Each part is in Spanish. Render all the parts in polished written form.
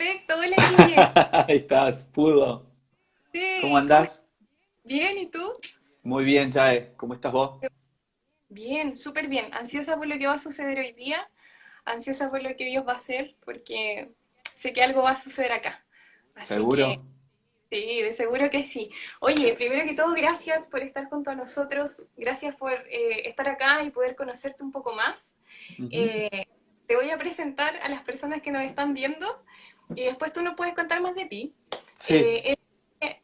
Perfecto, hola Guille. Ahí estás, pudo. ¿Cómo Sí, ¿cómo estás? andás? Bien, ¿y tú? Muy bien, Jae. ¿Cómo estás vos? Bien, súper bien. Ansiosa por lo que va a suceder hoy día, ansiosa por lo que Dios va a hacer, porque sé que algo va a suceder acá. Así que ¿Seguro? sí, de seguro que sí. Oye, primero que todo, gracias por estar junto a nosotros, gracias por estar acá y poder conocerte un poco más. Ujú. Eh, Te voy a presentar a las personas que nos están viendo y después tú nos puedes contar más de ti. Sí.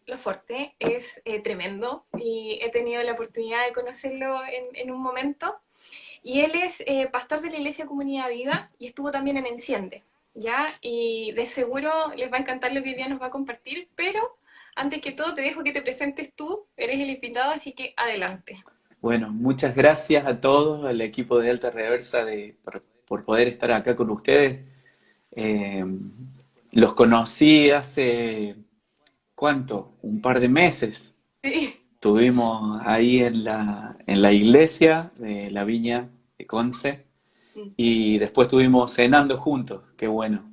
Loforte es tremendo y he tenido la oportunidad de conocerlo en un momento. Y él es pastor de la Iglesia Comunidad Viva y estuvo también en Enciende, ¿ya? Y de seguro les va a encantar lo que hoy día nos va a compartir, pero antes que todo te dejo que te presentes tú, eres el invitado, así que adelante. Bueno, muchas gracias a todos, al equipo de Alta Reversa por poder estar acá con ustedes. Eh, los conocí hace, ¿cuánto? Un par de meses. Sí. Estuvimos ahí en la iglesia de la Viña de Conce y después estuvimos cenando juntos. Qué bueno.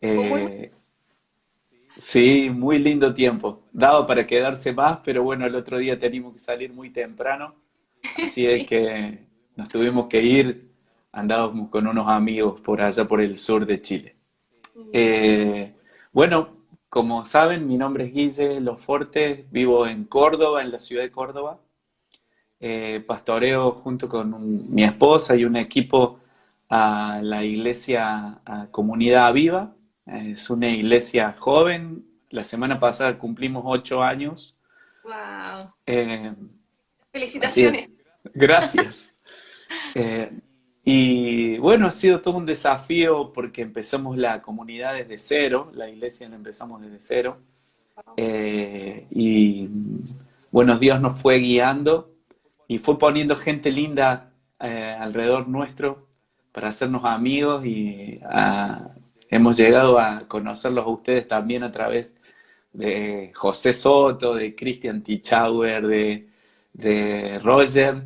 Fue muy bueno. Eh, Sí, muy lindo tiempo. Daba para quedarse más, pero bueno, el otro día teníamos que salir muy temprano, así es Sí. que nos tuvimos que ir. Andábamos con unos amigos por allá por el sur de Chile. Eh, bueno, como saben, mi nombre es Guille Loforte, vivo en Córdoba, en la ciudad de Córdoba. Pastoreo junto con mi esposa y un equipo a la iglesia a Comunidad Viva. Es una iglesia joven. La semana pasada cumplimos 8 años. Wow. Eh, Así es. Felicitaciones. Gracias. Eh, y bueno, ha sido todo un desafío porque empezamos la comunidad desde cero, la iglesia la empezamos desde cero. Y bueno, Dios nos fue guiando y fue poniendo gente linda alrededor nuestro para hacernos amigos y hemos llegado a conocerlos a ustedes también a través de José Soto, de Christian Tichauer, de Roger,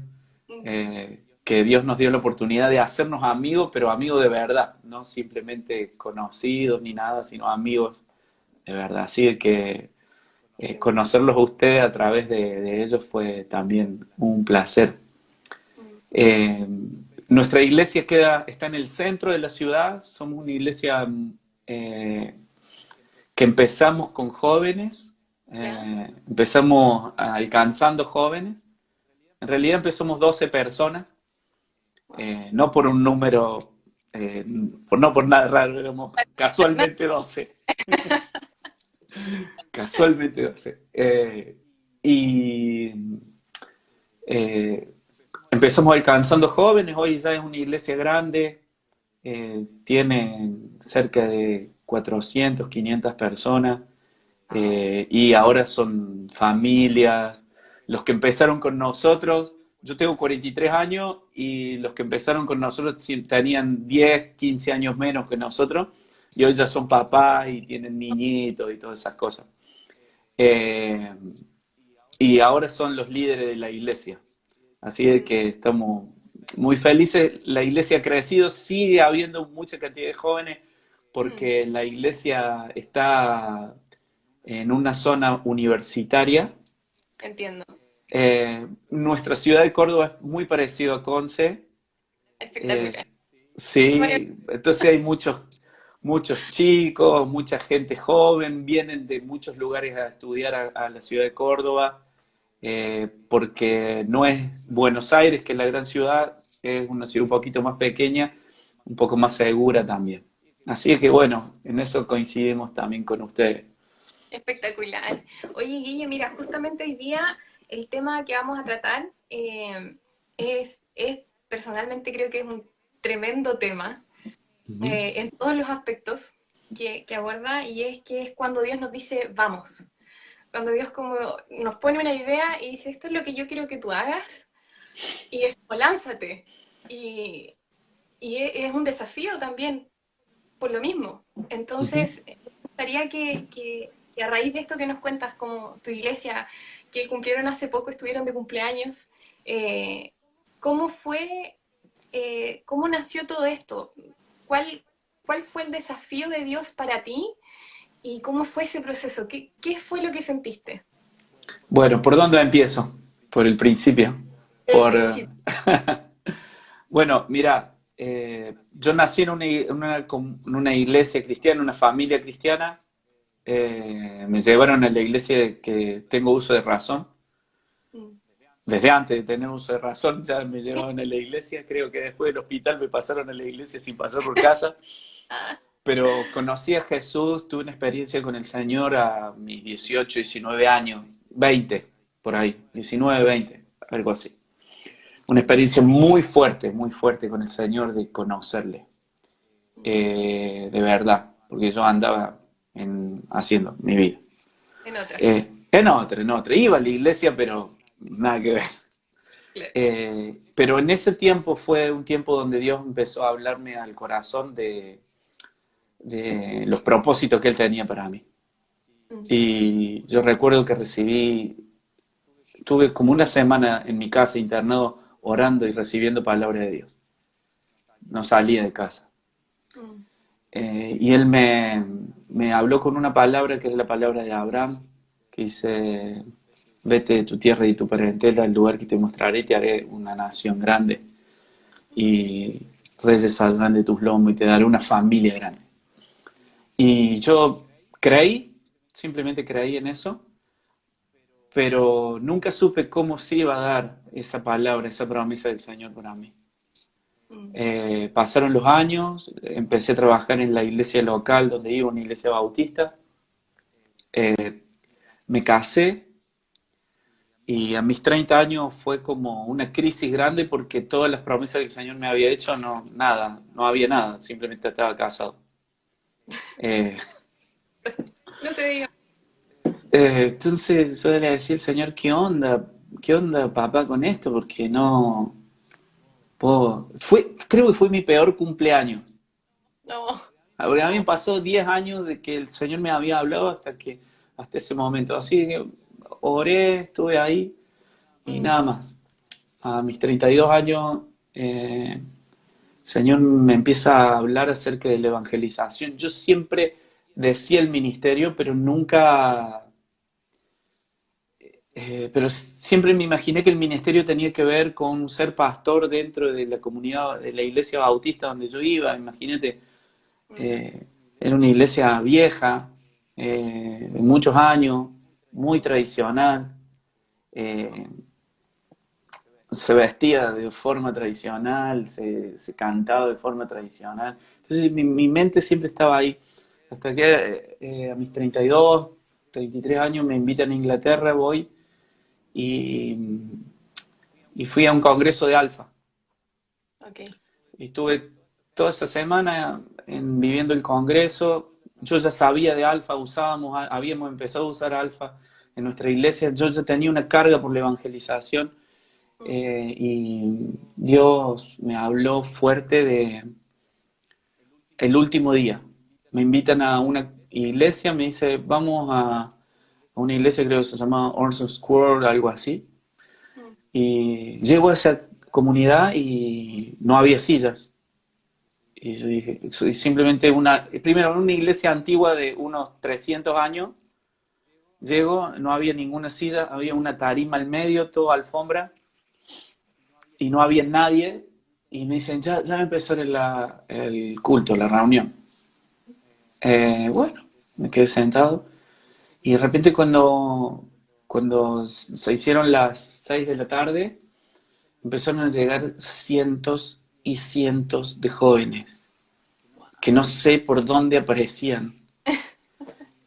que Dios nos dio la oportunidad de hacernos amigos, pero amigos de verdad, no simplemente conocidos ni nada, sino amigos de verdad. Así que Qué bueno. conocerlos a ustedes a través de ellos fue también un placer. Mm. Eh, Nuestra iglesia está en el centro de la ciudad, somos una iglesia eh, que empezamos con jóvenes, ¿Ya? empezamos alcanzando jóvenes, en realidad empezamos 12 personas, Wow. no por un número, no por nada raro, éramos Na- casualmente 12. Casualmente 12. Y eh, empezamos alcanzando jóvenes, hoy ya es una iglesia grande, tiene cerca de 400 500 personas, Wow. y ahora son familias. Los que empezaron con nosotros, yo tengo 43 años y los que empezaron con nosotros tenían 10 15 años menos que nosotros y hoy ya son papás y tienen niñitos y todas esas cosas. Eh, y ahora son los líderes de la iglesia. Así de Mm. que estamos muy felices. La iglesia ha crecido, sigue habiendo mucha cantidad de jóvenes Mm. porque la iglesia está en una zona universitaria. Entiendo. Nuestra ciudad de Córdoba es muy parecido a Conce. Espectacular. Eh, sí, entonces hay muchos chicos, mucha gente joven, vienen de muchos lugares a estudiar a la ciudad de Córdoba, porque no es Buenos Aires, que es la gran ciudad, es una ciudad un poquito más pequeña, un poco más segura también. Así que bueno, en eso coincidimos también con ustedes. Espectacular. Oye, Guille, mira, justamente hoy día el tema que vamos a tratar personalmente creo que es un tremendo tema Ujú. en todos los aspectos que aborda y es que es cuando Dios nos dice vamos, cuando Dios como nos pone una idea y dice esto es lo que yo quiero que tú hagas y es como lánzate y, es un desafío también por lo mismo. Ujú. Entonces, me gustaría que a raíz de esto que nos cuentas, como tu iglesia, que cumplieron hace poco, estuvieron de cumpleaños, ¿cómo fue, cómo nació todo esto? ¿Cuál, ¿cuál fue el desafío de Dios para ti y cómo fue ese proceso? ¿Qué fue lo que sentiste? Bueno, ¿por dónde empiezo? Por el principio. El Por, principio. bueno, mira, yo nací en una iglesia cristiana, una familia cristiana. Me llevaron a la iglesia de que tengo uso de razón. Mm. Desde antes de tener uso de razón ya me llevaban a la iglesia. Creo que después del hospital me pasaron a la iglesia sin pasar por casa. Ah, Pero conocí a Jesús, tuve una experiencia con el Señor a mis 18, 19 años, 20, por ahí, 19, 20, algo así. Una experiencia muy fuerte con el Señor de conocerle, de verdad, porque yo andaba haciendo mi vida. en otra. En otra. Iba a la iglesia, pero nada que ver. Claro. Pero en ese tiempo fue un tiempo donde Dios empezó a hablarme al corazón de los propósitos que Él tenía para mí. Mm. Y yo recuerdo que tuve como una semana en mi casa internado orando y recibiendo palabra de Dios. No salía de casa. Mm. Y Él me habló con una palabra que es la palabra de Abraham, que dice, vete de tu tierra y tu parentela al lugar que te mostraré y te haré una nación grande. Y reyes saldrán de tus lomos y te daré una familia grande. Y yo creí, simplemente creí en eso, pero nunca supe cómo se iba a dar esa palabra, esa promesa del Señor para mí. Mm. Pasaron los años, empecé a trabajar en la iglesia local donde iba, una iglesia bautista. Me casé y a mis 30 años fue como una crisis grande porque todas las promesas que el Señor me había hecho, no, nada, no había nada, simplemente estaba casado. Eh, No se diga. entonces yo le decía al Señor, qué onda papá con esto? Porque no, creo que fue mi peor cumpleaños. No. Porque a mí me pasó 10 años de que el Señor me había hablado hasta ese momento. Así que oré, estuve ahí y Mm. nada más. A mis 32 años, el Señor me empieza a hablar acerca de la evangelización. Yo siempre decía el ministerio, pero siempre me imaginé que el ministerio tenía que ver con ser pastor dentro de la comunidad, de la iglesia bautista donde yo iba. Imagínate, Mm. eh, era una iglesia vieja, de muchos años, muy tradicional. eh, Se vestía de forma tradicional, se cantaba de forma tradicional. Entonces mi mente siempre estaba ahí. Hasta que a mis 32, 33 años me invitan a Inglaterra, voy y, y fui a un congreso de Alfa. Ok. Y estuve toda esa semana viviendo el congreso. Yo ya sabía de Alfa, habíamos empezado a usar Alfa en nuestra iglesia. Yo ya tenía una carga por la evangelización. Mm. Y Dios me habló fuerte de el último día. Me invitan a una iglesia, me dice, vamos a una iglesia, creo que se llama Orson Square, algo así. Mm. Y llego a esa comunidad y no había sillas. Y yo dije, soy simplemente primero, en una iglesia antigua de unos 300 años, llego, no había ninguna silla, había una tarima al medio, todo alfombra, y no había nadie, y me dicen, ya empezó el culto, la reunión. Bueno, me quedé sentado, y de repente cuando se hicieron las 6 de la tarde, empezaron a llegar cientos y cientos de jóvenes, que no sé por dónde aparecían,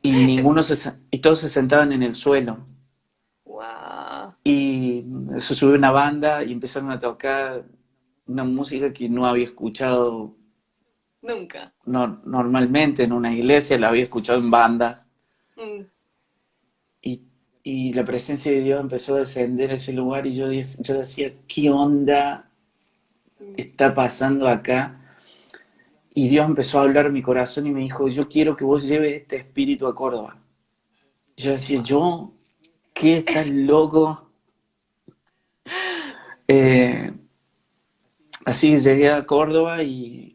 Se- y todos se sentaban en el suelo. Wow. Y se subió una banda y empezaron a tocar una música que no había escuchado Nunca. normalmente en una iglesia, la había escuchado en bandas. Mm. Y, y la presencia de Dios empezó a descender a ese lugar y yo decía, ¿qué onda Mm. está pasando acá? Y Dios empezó a hablar a mi corazón y me dijo, yo quiero que vos lleves este espíritu a Córdoba. Y yo decía, Wow. ¿yo? ¿Qué estás loco? Eh, Así llegué a Córdoba y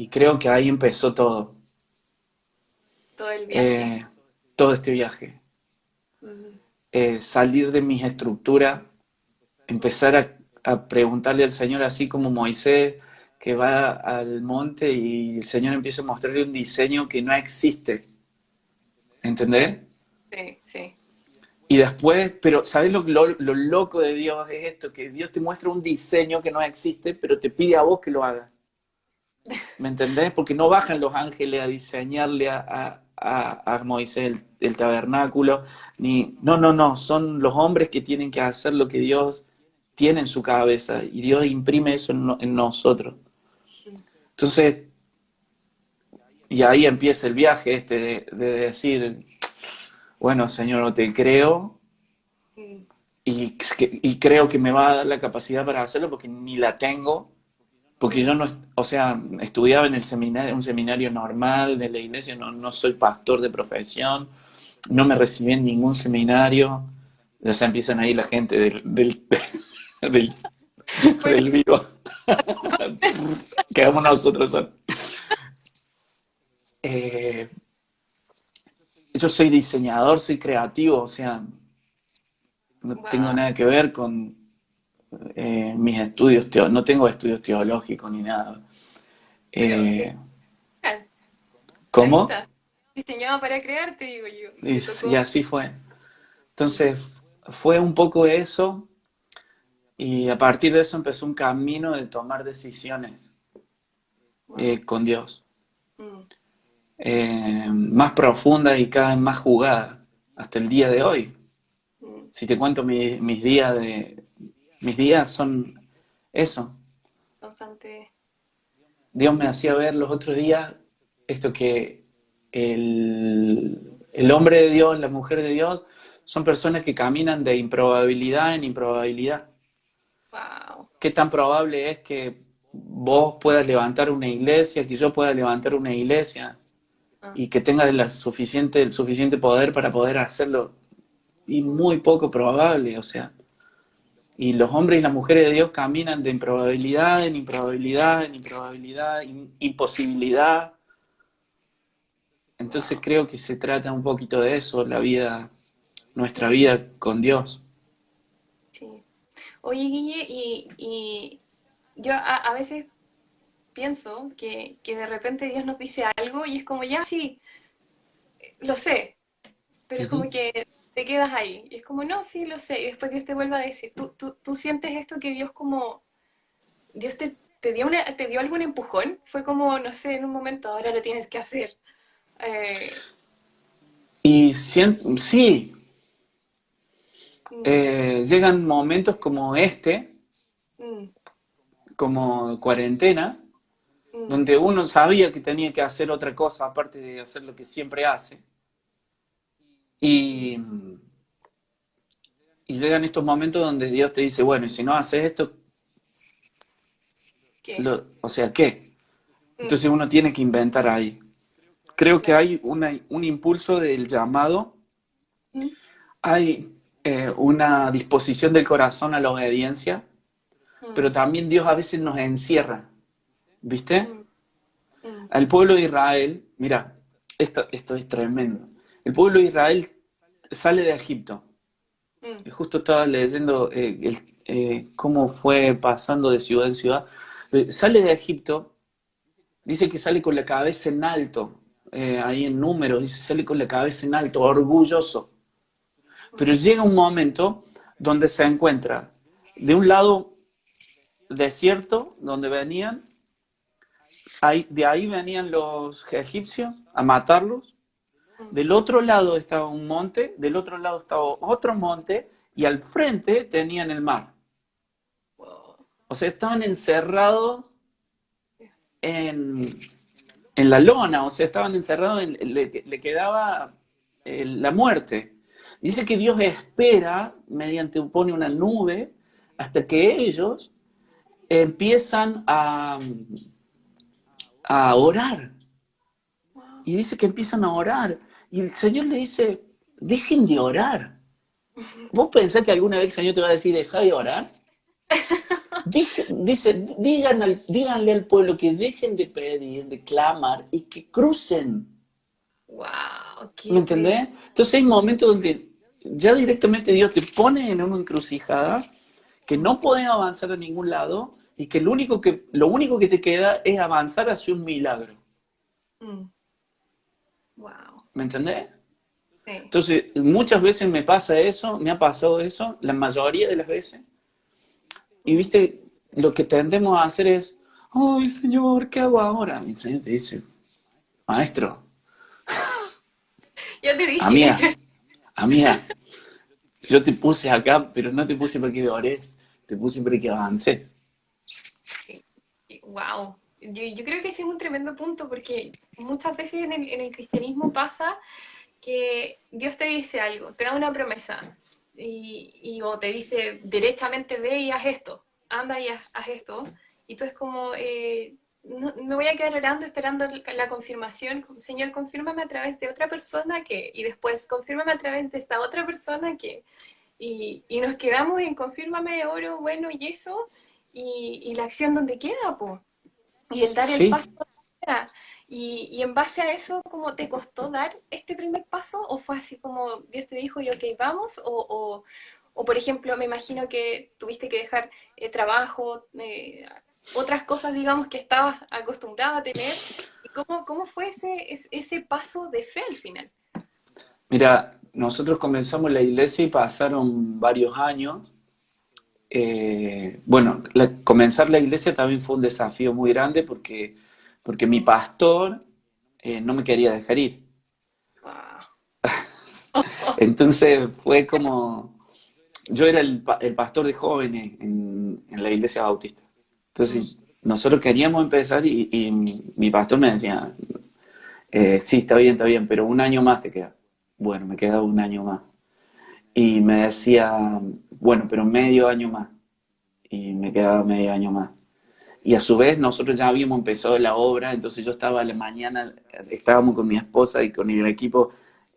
Y creo que ahí empezó todo, Todo el viaje. eh, todo este viaje. Mm, Salir de mis estructuras, empezar a preguntarle al Señor, así como Moisés, que va al monte y el Señor empieza a mostrarle un diseño que no existe, ¿entendés? sí, sí. Y después, pero ¿sabes lo loco de Dios es esto? Que Dios te muestra un diseño que no existe, pero te pide a vos que lo hagas. ¿Me entendés? Porque no bajan los ángeles a diseñarle a Moisés el tabernáculo, ni, no, no, no, son los hombres que tienen que hacer lo que Dios tiene en su cabeza y Dios imprime eso en nosotros. Mm, Entonces, y ahí empieza el viaje este de decir, bueno, Señor, no te creo mm, y creo que me va a dar la capacidad para hacerlo porque ni la tengo. Porque yo mm. no, o sea, estudiaba en el seminario, un seminario normal de la iglesia, no, no soy pastor de profesión, no me recibí en ningún seminario. O sea, empiezan ahí la gente del, Bueno, del vivo. Quedamos nosotros. Eh, yo soy diseñador, soy creativo, o sea, no tengo wow. nada que ver con mis estudios, no tengo estudios teológicos ni nada. Pero Eh, genial. Ahí ¿Cómo? está. Diseñado para crear, te digo yo. Te Y tocó. así fue. Mm, Entonces fue un poco eso y a partir de eso empezó un camino de tomar decisiones wow. con Dios, Mm, más profunda y cada vez más jugada hasta el día de hoy. mm. Si te cuento mis días son eso. Constante. Dios me hacía ver los otros días esto que el hombre de Dios, la mujer de Dios, son personas que caminan de improbabilidad en improbabilidad. Wow. ¿Qué tan probable es que vos puedas levantar una iglesia, que yo pueda levantar una iglesia Ah, y que tenga el suficiente poder para poder hacerlo? Y muy poco probable, o sea. Y los hombres y las mujeres de Dios caminan de improbabilidad en improbabilidad en improbabilidad, imposibilidad. Entonces wow. creo que se trata un poquito de eso, la vida, nuestra Mm, vida con Dios. sí. Oye, Guille, y yo a veces pienso que de repente Dios nos dice algo y es como, ya sí, lo sé, pero es como Ujú. que te quedas ahí. Y es como, no, sí, lo sé. Y después Dios te vuelve a decir, ¿tú sientes esto que Dios como, Dios te dio algún empujón? Fue como, no sé, en un momento, ahora lo tienes que hacer. Eh, Y sí, mm, llegan momentos como este, mm, como cuarentena, mm, donde uno sabía que tenía que hacer otra cosa aparte de hacer lo que siempre hace. mm. Y, y llegan estos momentos donde Dios te dice, bueno, y si no haces esto, ¿Qué? o sea, ¿qué? Mm, Entonces uno tiene que inventar ahí. Creo que claro. hay un impulso del llamado, Mm, hay una disposición del corazón a la obediencia, pero mm, también Dios a veces nos encierra, ¿viste? mm, mm, Al pueblo de Israel, mira, esto es tremendo. El pueblo de Israel sale de Egipto. mm. Justo estaba leyendo cómo fue pasando de ciudad en ciudad. Sale de Egipto, dice que sale con la cabeza en alto, ahí en números, dice, sale con la cabeza en alto, orgulloso. Pero Mm. llega un momento donde se encuentra de un lado desierto, donde venían, de ahí venían los egipcios a matarlos. Mm. Del otro lado estaba un monte, del otro lado estaba otro monte y al frente tenían el mar. Wow. O sea, estaban encerrados en, en la lona, o sea, estaban encerrados, le quedaba la muerte. Dice que Dios espera, pone una nube, hasta que ellos empiezan a orar. Wow. Y dice que empiezan a orar. Y el Señor le dice, dejen de orar. ¿Vos pensás que alguna vez el Señor te va a decir, deja de orar? Dice, díganle al pueblo que dejen de pedir, de clamar y que crucen. Wow, ¿Me qué entendés? Entonces hay momentos donde ya directamente Dios te pone en una encrucijada que no podés avanzar a ningún lado y que lo único que te queda es avanzar hacia un milagro. wow. ¿Me entendés? Sí. Entonces, muchas veces me pasa eso, me ha pasado eso, la mayoría de las veces, y Mm. viste, lo que tendemos a hacer es, ay Señor, ¿qué hago ahora? Y el Señor te dice, maestro, Ya te dije. amiga, amiga, yo te puse acá, pero no te puse para que ores, te puse para que avances. Wow. Yo creo que ese es un tremendo punto porque muchas veces en el cristianismo pasa que Dios te dice algo, te da una promesa o te dice directamente ve y haz esto, anda y haz esto. Y tú es como, no, me voy a quedar orando esperando la confirmación. Señor, confírmame a través de otra persona y después confírmame a través de esta otra persona y nos quedamos en confírmame, oro, bueno, y eso, y la acción donde queda, po. Y el dar el Sí, paso afuera. Y en base a eso, ¿cómo te costó dar este primer paso? ¿O fue así como Dios te dijo y ok, vamos? O por ejemplo, me imagino que tuviste que dejar trabajo, otras cosas, digamos, que estabas acostumbrada a tener. ¿Y cómo fue ese paso de fe al final? mira, nosotros comenzamos la iglesia y pasaron varios años. Bueno, comenzar la iglesia también fue un desafío muy grande porque mi pastor no me quería dejar ir. Wow. Entonces fue como, yo era el pastor de jóvenes en la iglesia bautista. Entonces nosotros queríamos empezar y mi pastor me decía, sí, está bien, pero un año más te queda. Bueno, me queda un año más. Y me decía, bueno, pero medio año más. Y me quedaba medio año más. Y a su vez nosotros ya habíamos empezado la obra, entonces yo estaba a la mañana, estábamos con mi esposa y con el equipo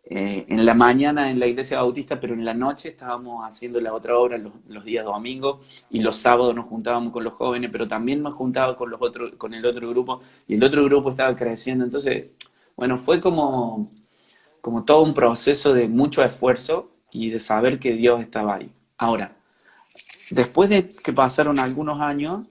en la mañana en la iglesia bautista, pero en la noche estábamos haciendo la otra obra los días domingos y los sábados nos juntábamos con los jóvenes, pero también nos juntábamos con el otro grupo y el otro grupo estaba creciendo. Entonces, bueno, fue como todo un proceso de mucho esfuerzo y de saber que Dios estaba ahí. Ahora, después de que pasaron algunos años,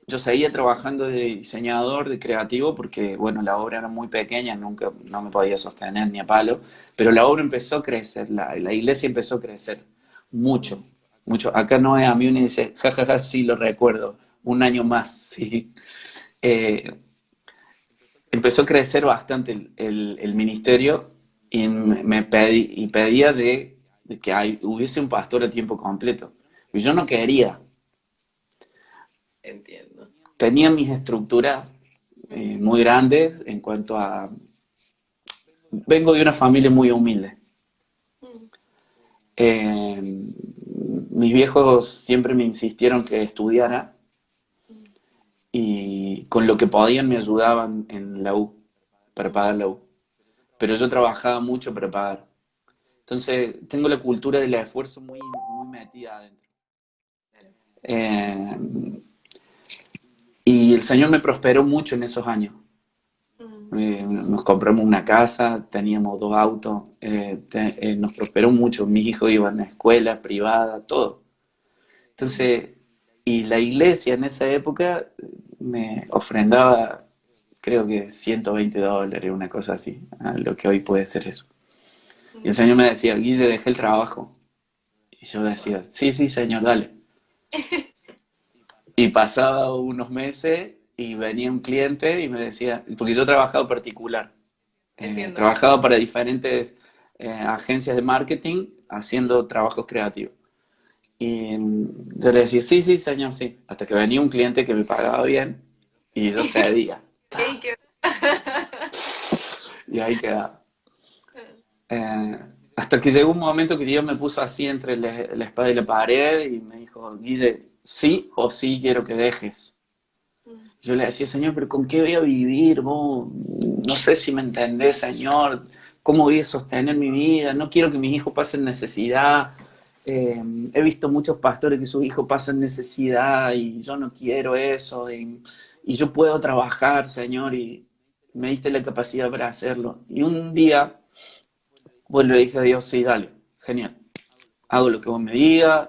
yo seguía trabajando de diseñador, de creativo, porque, bueno, la obra era muy pequeña, nunca no me podía sostener ni a palo, pero la obra empezó a crecer, la iglesia empezó a crecer mucho, mucho. Acá no es a mí uno dice, jajaja, sí lo recuerdo, un año más, sí. Eh, Empezó a crecer bastante el ministerio y pedía de que hubiese un pastor a tiempo completo. Y yo no quería, Entiendo. tenía mis estructuras muy grandes en cuanto a... Vengo de una familia muy humilde. Eh, Mis viejos siempre me insistieron que estudiara y con lo que podían me ayudaban en la U, para pagar la U. Pero yo trabajaba mucho para pagar. Entonces tengo la cultura del esfuerzo muy, muy metida adentro. Eh, y el Señor me prosperó mucho en esos años. Nos compramos una casa, teníamos 2 autos, nos prosperó mucho. Mis hijos iban a escuela privada, todo. Entonces, y la iglesia en esa época me ofrendaba, creo que $120, una cosa así, a lo que hoy puede ser eso. Y el Señor me decía, Guille, dejé el trabajo. Y yo decía, sí, sí, Señor, dale. Y pasaba unos meses y venía un cliente y me decía, porque yo trabajaba particular, Entiendo. trabajaba para diferentes agencias de marketing haciendo trabajos creativos. Y yo le decía, sí, sí, señor, sí. Hasta que venía un cliente que me pagaba bien y yo cedía. Ey, Y ahí quedaba. Hasta que llegó un momento que Dios me puso así entre la espada y la pared y me dijo, Guille, sí o sí quiero que dejes. Yo le decía, Señor, pero ¿con qué voy a vivir? Vos? No sé si me entendés, Señor. ¿Cómo voy a sostener mi vida? No quiero que mis hijos pasen necesidad. he visto muchos pastores que sus hijos pasan necesidad y yo no quiero eso, y yo puedo trabajar, Señor, y me diste la capacidad para hacerlo. Y un día, pues le dije a Dios, sí, dale, genial, hago lo que vos me digas.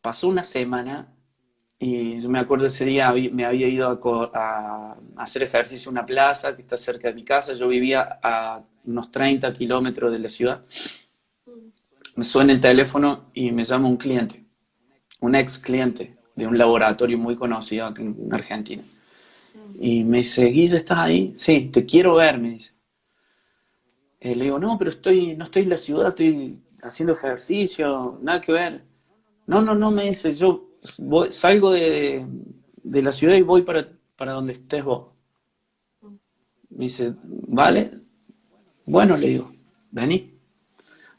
Pasó una semana y yo me acuerdo ese día me había ido a hacer ejercicio en una plaza que está cerca de mi casa. Yo vivía a unos 30 kilómetros de la ciudad. Me suena el teléfono y me llama un cliente, un ex cliente de un laboratorio muy conocido aquí en Argentina. Y me dice, Guille, ¿estás ahí? Sí, te quiero ver, me dice. Le digo, no, pero no estoy en la ciudad, estoy haciendo ejercicio, nada que ver. No, no, no, me dice, salgo de la ciudad y voy para donde estés vos. Me dice, vale, bueno, le digo, vení.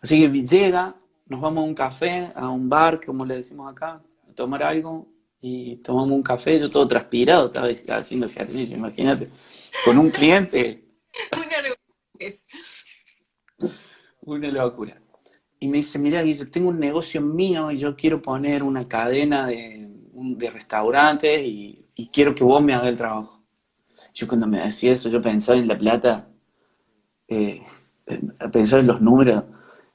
Así que llega, nos vamos a un café, a un bar, como le decimos acá, a tomar algo, y tomamos un café, yo todo transpirado, estaba haciendo ejercicio, imagínate, con un cliente, Una es. una locura. Y me dice, mira, dice, tengo un negocio mío y yo quiero poner una cadena de restaurantes y quiero que vos me hagas el trabajo. Yo cuando me decía eso, yo pensaba en la plata, eh, pensaba en los números.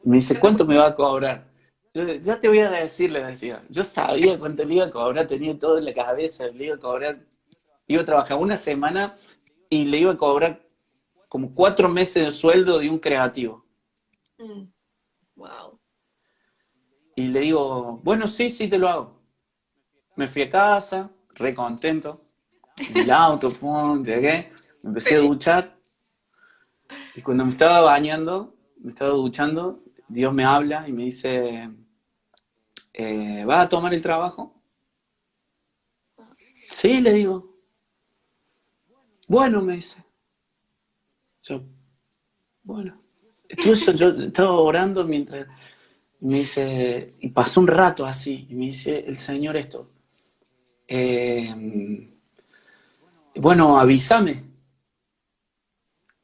Y me dice, ¿cuánto me va a cobrar? Yo, ya te voy a decir, le decía. Yo sabía cuánto le iba a cobrar, tenía todo en la cabeza, le iba a cobrar, iba a trabajar una semana y le iba a cobrar como 4 meses de sueldo de un creativo. Wow. Y le digo, bueno, sí, sí, te lo hago. Me fui a casa, re contento, en el auto, pum, llegué, me empecé a Feliz. duchar y cuando me estaba bañando, me estaba duchando, Dios me habla y me dice, ¿vas a tomar el trabajo? Sí, le digo. Bueno, me dice. Yo, bueno. Entonces yo estaba orando mientras me dice, y pasó un rato así, y me dice el Señor esto, eh, bueno, avísame.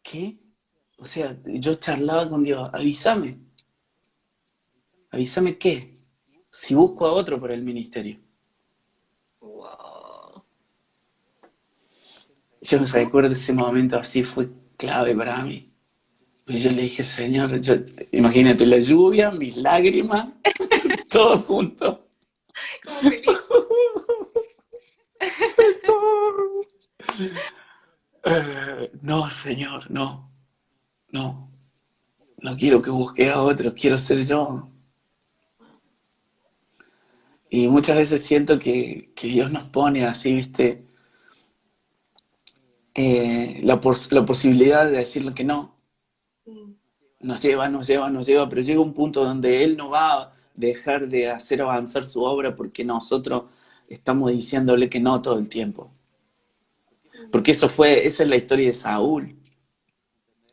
¿Qué? O sea, yo charlaba con Dios, avísame. ¿Avísame qué? Si busco a otro para el ministerio. Wow. Yo me recuerdo ese momento así, fue clave para mí. Pues yo le dije, Señor, imagínate la lluvia, mis lágrimas, todo junto. Como feliz. No, Señor, no, no, no quiero que busque a otro, quiero ser yo. Y muchas veces siento que Dios nos pone así, viste, la posibilidad de decirle que no. Mm, Nos lleva, nos lleva, nos lleva, pero llega un punto donde Él no va a dejar de hacer avanzar su obra porque nosotros estamos diciéndole que no todo el tiempo. mm, Porque esa es la historia de Saúl,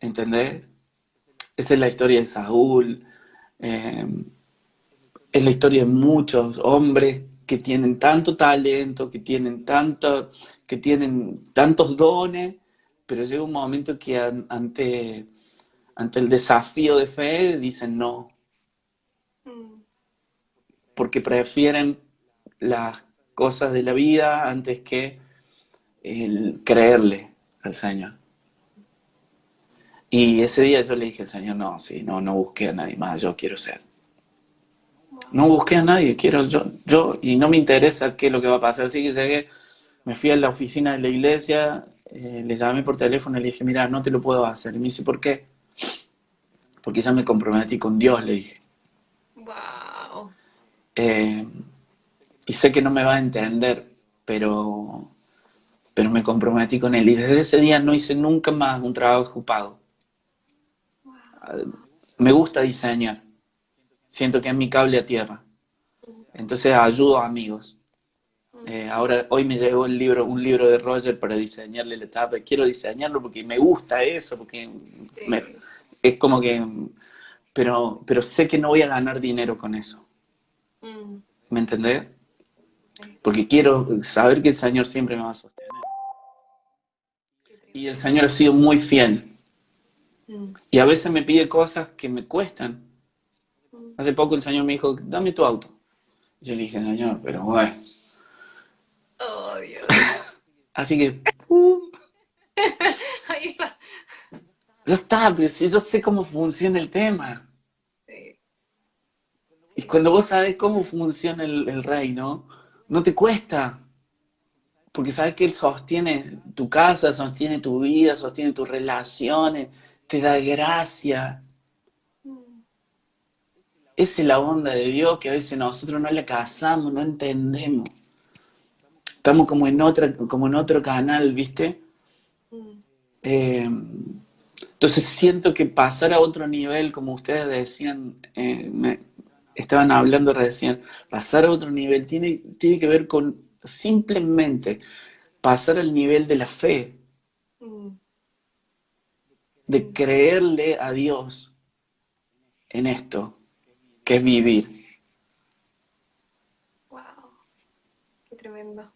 ¿entendés? Esa es la historia de Saúl, eh, es la historia de muchos hombres que tienen tanto talento, que tienen tantos dones, pero llega un momento que ante el desafío de fe dicen no, mm. porque prefieren las cosas de la vida antes que el creerle al Señor. Y ese día yo le dije al Señor, no, sí, no, no busqué a nadie más, yo quiero ser. No Wow. busqué a nadie, quiero yo, y no me interesa qué es lo que va a pasar. Así que llegué, me fui a la oficina de la iglesia, le llamé por teléfono y le dije, mira, no te lo puedo hacer. Y me dice, ¿por qué? Porque ya me comprometí con Dios, le dije. Wow. Eh, y sé que no me va a entender, pero me comprometí con él. Y desde ese día no hice nunca más un trabajo pago. Me gusta diseñar. Siento que es mi cable a tierra. Entonces ayudo a amigos. Ahora, hoy me llegó un libro de Roger para diseñarle la etapa. Quiero diseñarlo porque me gusta eso, porque Sí. es como que... pero sé que no voy a ganar dinero con eso. Mm, ¿Me entendés? sí. Porque quiero saber que el Señor siempre me va a sostener. Qué Y el tremendo. Señor ha sido muy fiel. Mm, Y a veces me pide cosas que me cuestan. Hace poco el Señor me dijo, dame tu auto. Yo le dije, Señor, pero bueno. Oh, Dios. Así que, ¡pum! Ahí va. Ya está, pero si yo sé cómo funciona el tema. Sí, Y sí. cuando vos sabés cómo funciona el reino, no te cuesta. Porque sabes que Él sostiene tu casa, sostiene tu vida, sostiene tus relaciones, te da gracia. Mm, Esa es la onda de Dios que a veces nosotros no la cazamos, no entendemos. Estamos como en otro canal, ¿viste? mm, Eh, entonces siento que pasar a otro nivel, como ustedes decían, estaban hablando recién, pasar a otro nivel tiene que ver con simplemente pasar al nivel de la fe, mm, de mm. creerle a Dios en esto, que es vivir. Wow, qué tremendo.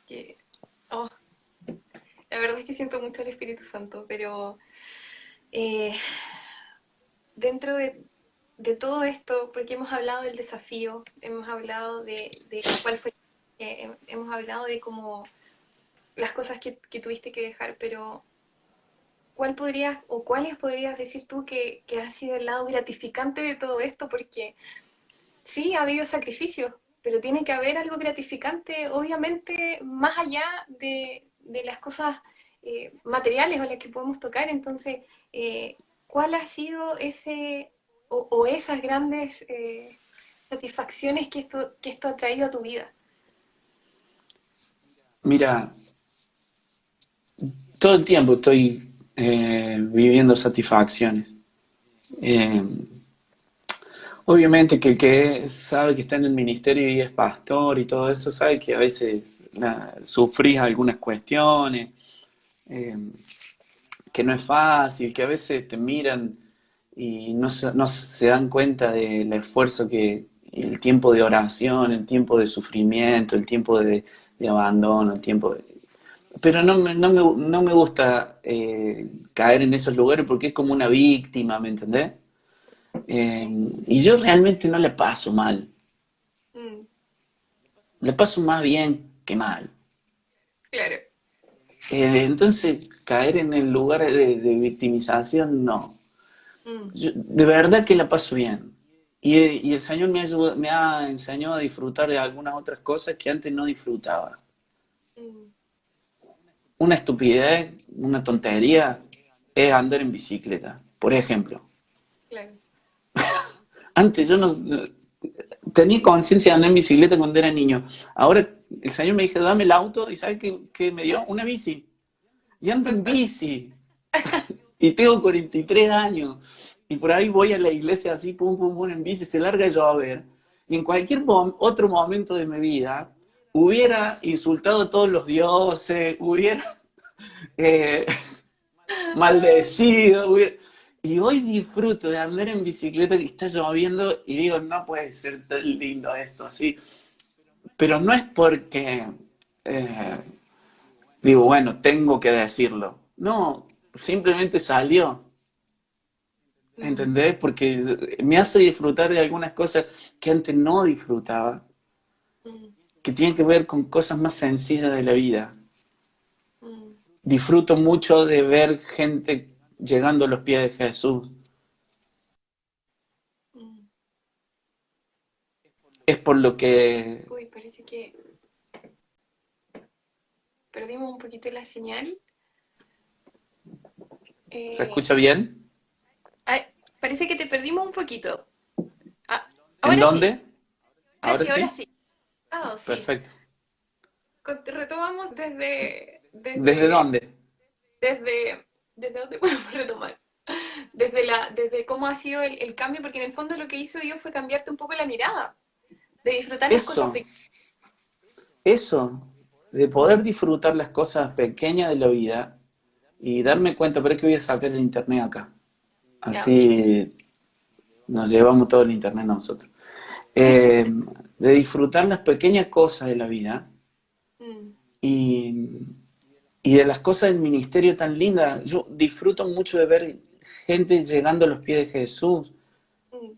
Qué- oh, la verdad es que siento mucho el Espíritu Santo, pero eh, dentro de todo esto, porque hemos hablado del desafío, hemos hablado de cuál fue, hemos hablado de cómo las cosas que tuviste que dejar, pero ¿cuál podrías o cuáles podrías decir tú que ha sido el lado gratificante de todo esto? Porque sí, ha habido sacrificios, pero tiene que haber algo gratificante, obviamente, más allá de las cosas materiales o las que podemos tocar. Entonces, ¿cuál ha sido ese o esas grandes satisfacciones que esto ha traído a tu vida? Mira, todo el tiempo estoy viviendo satisfacciones. Eh, Obviamente que el que sabe que está en el ministerio y es pastor y todo eso, sabe que a veces sufrís algunas cuestiones, eh, que no es fácil, que a veces te miran y no se dan cuenta del esfuerzo el tiempo de oración, el tiempo de sufrimiento, el tiempo de abandono, el tiempo de... Pero no me gusta caer en esos lugares porque es como una víctima, ¿me entendés? Eh, Sí. y yo realmente no le paso mal, Mm, le paso más bien que mal. claro. Entonces, caer en el lugar de victimización, no. Mm, De verdad que la paso bien. Y el Señor me ha enseñado a disfrutar de algunas otras cosas que antes no disfrutaba. mm, Una estupidez, una tontería es andar en bicicleta, por ejemplo. claro. Antes yo no tenía conciencia de andar en bicicleta cuando era niño. Ahora el Señor me dijo, dame el auto y ¿sabes qué me dio? Una bici. Y ando en bici. Y tengo 43 años. Y por ahí voy a la iglesia así, pum, pum, pum, en bici, se larga a llover. Y en cualquier otro momento de mi vida, hubiera insultado a todos los dioses, hubiera eh, maldecido. Y hoy disfruto de andar en bicicleta que está lloviendo y digo, no puede ser tan lindo esto, así. Pero no es porque eh, digo, bueno, tengo que decirlo. No, simplemente salió. Mm, ¿Entendés? Porque me hace disfrutar de algunas cosas que antes no disfrutaba, mm, que tienen que ver con cosas más sencillas de la vida. mm, Disfruto mucho de ver gente llegando a los pies de Jesús. mm. Es por lo que... Uy, parece que perdimos un poquito la señal. ¿Se Eh, escucha bien? ay, parece que te perdimos un poquito. Ah, ¿En ahora sí, dónde? ¿Ahora ahora sí? sí. Ah, sí. Perfecto. Retomamos ¿Desde dónde? desde, desde dónde podemos retomar. Desde cómo ha sido el cambio, porque en el fondo lo que hizo Dios fue cambiarte un poco la mirada, de disfrutar las cosas Eso, pequeñas. eso, de poder disfrutar las cosas pequeñas de la vida y Mm, darme cuenta, pero es que voy a sacar el internet acá. ya, ok. Así nos llevamos todo el internet nosotros. Eh, de disfrutar las pequeñas cosas de la vida Mm, y, y de las cosas del ministerio tan lindas. Yo disfruto mucho de ver gente llegando a los pies de Jesús. mm,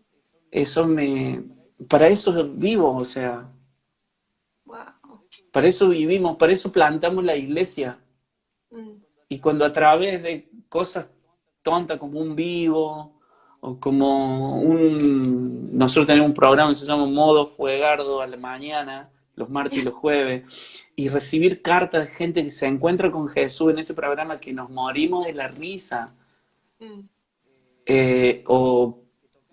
eso me, para eso vivo, o sea, Wow. para eso vivimos, para eso plantamos la iglesia. Mm, Y cuando a través de cosas tontas como un vivo o como un... Nosotros tenemos un programa que se llama Modo Fuegardo a la mañana, los martes y los jueves, y recibir cartas de gente que se encuentra con Jesús en ese programa que nos morimos de la risa, mm, o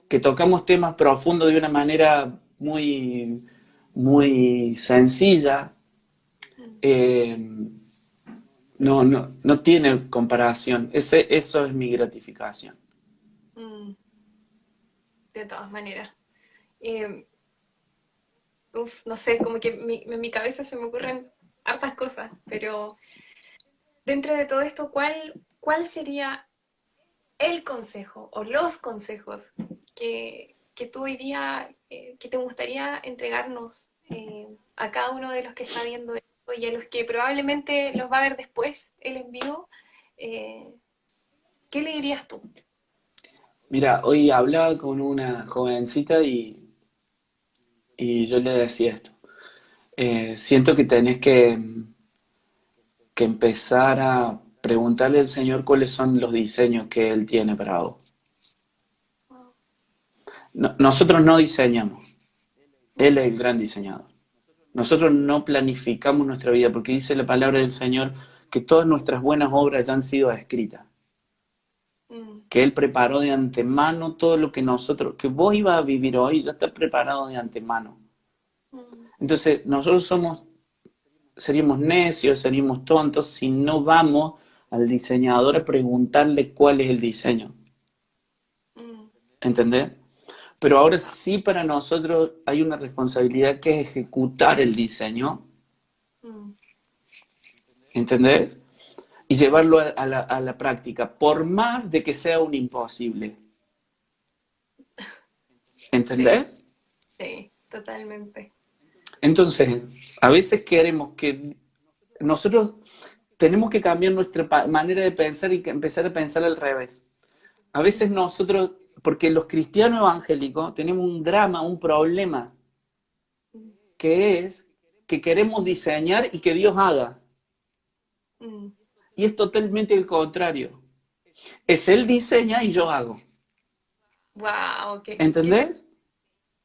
que tocamos temas profundos de una manera muy, muy sencilla, mm, eh, no tiene comparación. Eso es mi gratificación. mm. De todas maneras. Eh, no sé, como que en mi cabeza se me ocurren hartas cosas, pero dentro de todo esto, ¿cuál sería el consejo o los consejos que tú hoy día, que te gustaría entregarnos a cada uno de los que está viendo esto y a los que probablemente los va a ver después el en vivo? eh, ¿Qué le dirías tú? Mira, hoy hablaba con una jovencita y yo le decía esto. Siento que tenés que empezar a preguntarle al Señor cuáles son los diseños que Él tiene para vos. Nosotros no diseñamos, Él es Mm, el gran diseñador. Nosotros no planificamos nuestra vida porque dice la palabra del Señor que todas nuestras buenas obras ya han sido escritas, mm, que Él preparó de antemano todo lo que nosotros, que vos ibas a vivir hoy, ya está preparado de antemano. mm, Entonces, nosotros seríamos necios, seríamos tontos si no vamos al diseñador a preguntarle cuál es el diseño. mm. ¿Entendés? Pero ahora Wow. sí para nosotros hay una responsabilidad que es ejecutar el diseño. Mm, ¿Entendés? Y llevarlo a la práctica, por más de que sea un imposible. sí, ¿Entendés? sí, totalmente. Entonces, a veces queremos que nosotros tenemos que cambiar nuestra manera de pensar y que empezar a pensar al revés. A veces Mm, nosotros, porque los cristianos evangélicos tenemos un drama, un problema, mm, que es que queremos diseñar y que Dios haga. mm. Y es totalmente el contrario. Es Él diseña y yo hago. Wow, ¿Entendés?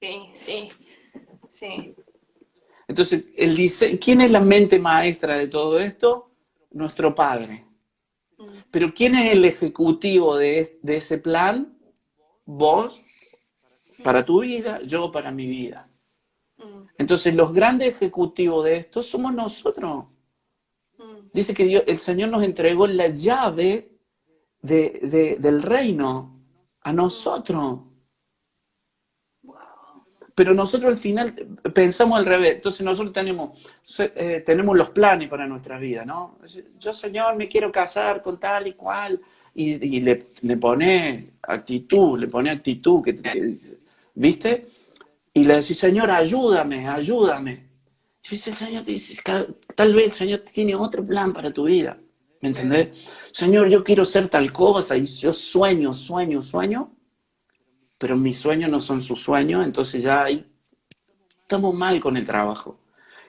sí, sí, sí. Entonces, ¿quién es la mente maestra de todo esto? Nuestro Padre. Mm, Pero ¿quién es el ejecutivo de ese plan? Vos para mm, tu vida, yo para mi vida. mm, Entonces, los grandes ejecutivos de esto somos nosotros. mm. Dice que el Señor nos entregó la llave del reino a Mm. nosotros. Wow. Pero nosotros al final pensamos al revés. Entonces nosotros tenemos los planes para nuestra vida, ¿no? Yo, Señor, me quiero casar con tal y cual. Y le pone actitud, ¿viste? Y le decís, Señor, ayúdame, ayúdame. Y dice el Señor, dice, tal vez el Señor tiene otro plan para tu vida. ¿Me Claro. entendés? Señor, yo quiero ser tal cosa y yo sueño, pero mis sueños no son sus sueños, entonces ya ahí estamos mal con el trabajo.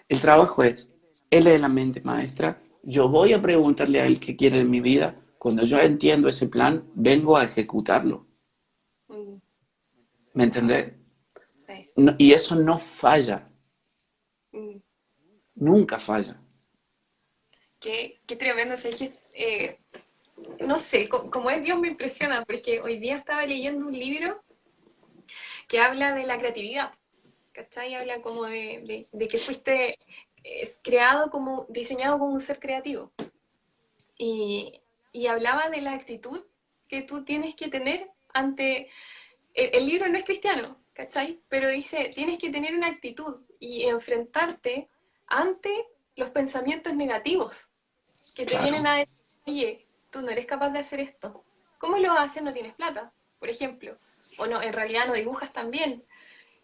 El trabajo es, él es la mente maestra, yo voy a preguntarle a él qué quiere de mi vida, cuando yo entiendo ese plan, vengo a ejecutarlo. Mm, ¿Me wow. entendés? Sí. Y eso no falla, Mm. nunca falla. Qué tremendo. O sea, no sé, como es Dios me impresiona, porque hoy día estaba leyendo un libro que habla de la creatividad, ¿cachai? Habla como de que fuiste creado como, diseñado como un ser creativo. Y, y hablaba de la actitud que tú tienes que tener ante... El libro no es cristiano, ¿cachai? Pero dice, tienes que tener una actitud y enfrentarte ante los pensamientos negativos que te Claro, vienen a decir, oye, tú no eres capaz de hacer esto. ¿Cómo lo haces? No tienes plata, por ejemplo. O no, en realidad no dibujas tan bien.